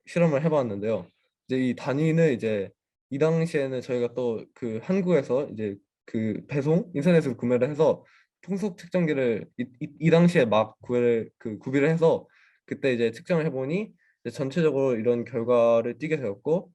Speaker 5: 실험을 해봤는데요. 이제 이 단위는 이제 이 당시에는 저희가 또 그 한국에서 이제 그 배송 인터넷으로 구매를 해서 풍속 측정기를 이 당시에 막 구비를 해서 그때 이제 측정을 해보니 이제 전체적으로 이런 결과를 띠게 되었고,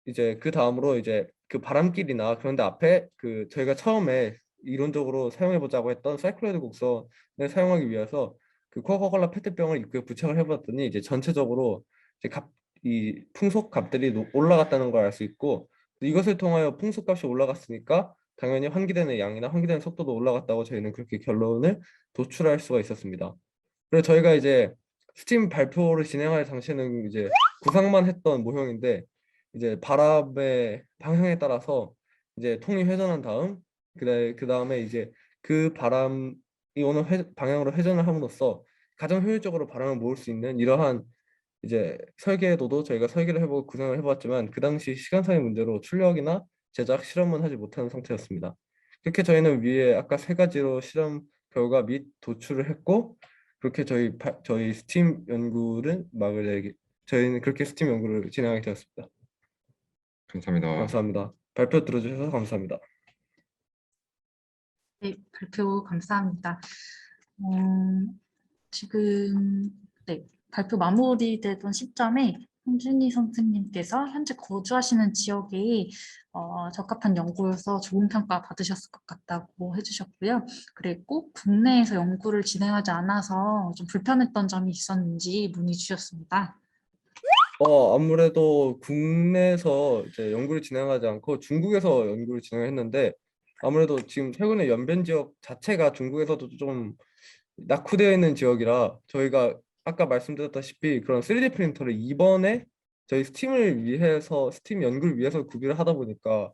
Speaker 5: 이제 그 다음으로 이제 그 바람길이나 그런데 앞에 그 저희가 처음에 이론적으로 사용해 보자고 했던 사이클로이드 곡선을 사용하기 위해서 그 코카콜라 페트병을 입구에 부착을 해봤더니 이제 전체적으로 이제 이 풍속 값들이 올라갔다는 걸 알 수 있고, 이것을 통하여 풍속 값이 올라갔으니까 당연히 환기되는 양이나 환기되는 속도도 올라갔다고 저희는 그렇게 결론을 도출할 수가 있었습니다. 그래서 저희가 이제 스팀 발표를 진행할 당시에는 이제 구상만 했던 모형인데 이제 바람의 방향에 따라서 이제 통이 회전한 다음 그 다음에 이제 그 바람이 오는 방향으로 회전을 함으로써 가장 효율적으로 바람을 모을 수 있는 이러한 이제 설계도도 저희가 설계를 해보고 구상을 해봤지만 그 당시 시간상의 문제로 출력이나 제작 실험은 하지 못하는 상태였습니다. 그렇게 저희는 위에 아까 세 가지로 실험 결과 및 도출을 했고, 그렇게 저희 스팀 연구를 저희는 그렇게 스팀 연구를 진행하게 되었습니다.
Speaker 6: 감사합니다.
Speaker 5: 감사합니다. 발표 들어주셔서 감사합니다.
Speaker 1: 네, 발표 감사합니다. 지금 발표 마무리되던 시점에 홍준희 선생님께서 현재 거주하시는 지역에 적합한 연구여서 좋은 평가 받으셨을 것 같다고 해주셨고요. 그리고 국내에서 연구를 진행하지 않아서 좀 불편했던 점이 있었는지 문의 주셨습니다.
Speaker 5: 아무래도 국내에서 이제 연구를 진행하지 않고 중국에서 연구를 진행했는데, 아무래도 지금 최근에 연변 지역 자체가 중국에서도 좀 낙후되어 있는 지역이라 저희가 아까 말씀드렸다시피 그런 3D 프린터를 이번에 저희 스팀 연구를 위해서 구비를 하다 보니까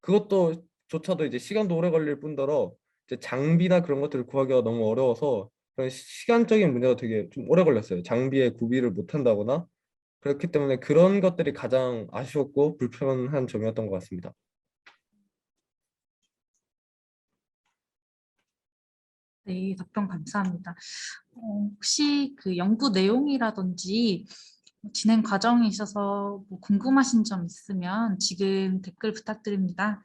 Speaker 5: 그것도 조차도 이제 시간도 오래 걸릴 뿐더러 이제 장비나 그런 것들을 구하기가 너무 어려워서 그런 시간적인 문제가 되게 좀 오래 걸렸어요. 장비에 구비를 못 한다거나, 그렇기 때문에 그런 것들이 가장 아쉬웠고 불편한 점이었던 것 같습니다.
Speaker 1: 네, 답변 감사합니다. 혹시 그 연구 내용이라든지 진행 과정에 있어서 뭐 궁금하신 점 있으면 지금 댓글 부탁드립니다.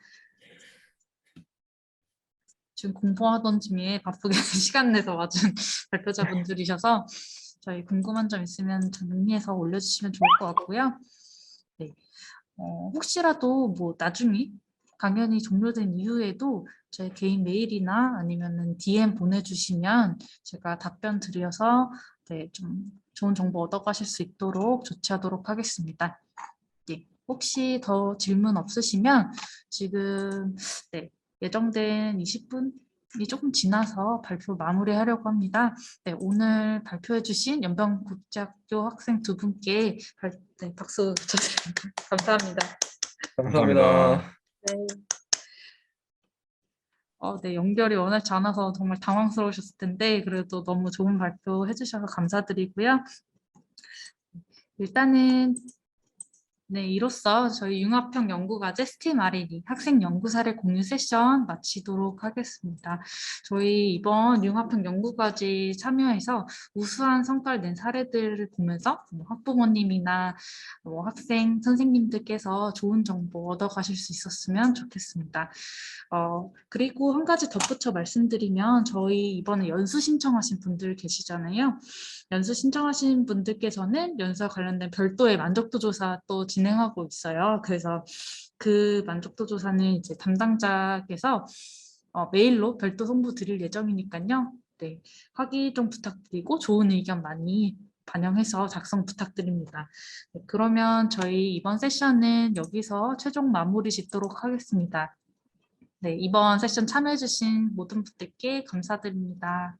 Speaker 1: 지금 공부하던 중에 바쁘게 시간 내서 와준 발표자분들이셔서 저희 궁금한 점 있으면 정리해서 올려주시면 좋을 것 같고요. 네. 혹시라도 뭐 나중에 강연이 종료된 이후에도 저희 개인 메일이나 아니면은 DM 보내주시면 제가 답변 드려서 네, 좀 좋은 정보 얻어가실 수 있도록 조치하도록 하겠습니다. 네, 혹시 더 질문 없으시면 지금 네, 예정된 20분이 조금 지나서 발표 마무리하려고 합니다. 네, 오늘 발표해주신 연변국제학교 학생 두 분께 네, 박수 쳐드립니다. 감사합니다.
Speaker 5: 감사합니다.
Speaker 1: 네. 네, 연결이 원활치 않아서 정말 당황스러우셨을 텐데 그래도 너무 좋은 발표 해주셔서 감사드리고요. 일단은 네, 이로써 저희 융합형 연구과제 STEAM R&D 학생 연구 사례 공유 세션 마치도록 하겠습니다. 저희 이번 융합형 연구과제 참여해서 우수한 성과를 낸 사례들을 보면서 학부모님이나 학생, 선생님들께서 좋은 정보 얻어가실 수 있었으면 좋겠습니다. 그리고 한 가지 덧붙여 말씀드리면 저희 이번에 연수 신청하신 분들 계시잖아요. 연수 신청하신 분들께서는 연수와 관련된 별도의 만족도 조사 또 진행하고 있어요. 그래서 그 만족도 조사는 이제 담당자께서 메일로 별도 송부 드릴 예정이니까요. 네, 확인 좀 부탁드리고 좋은 의견 많이 반영해서 작성 부탁드립니다. 네, 그러면 저희 이번 세션은 여기서 최종 마무리 짓도록 하겠습니다. 네, 이번 세션 참여해주신 모든 분들께 감사드립니다.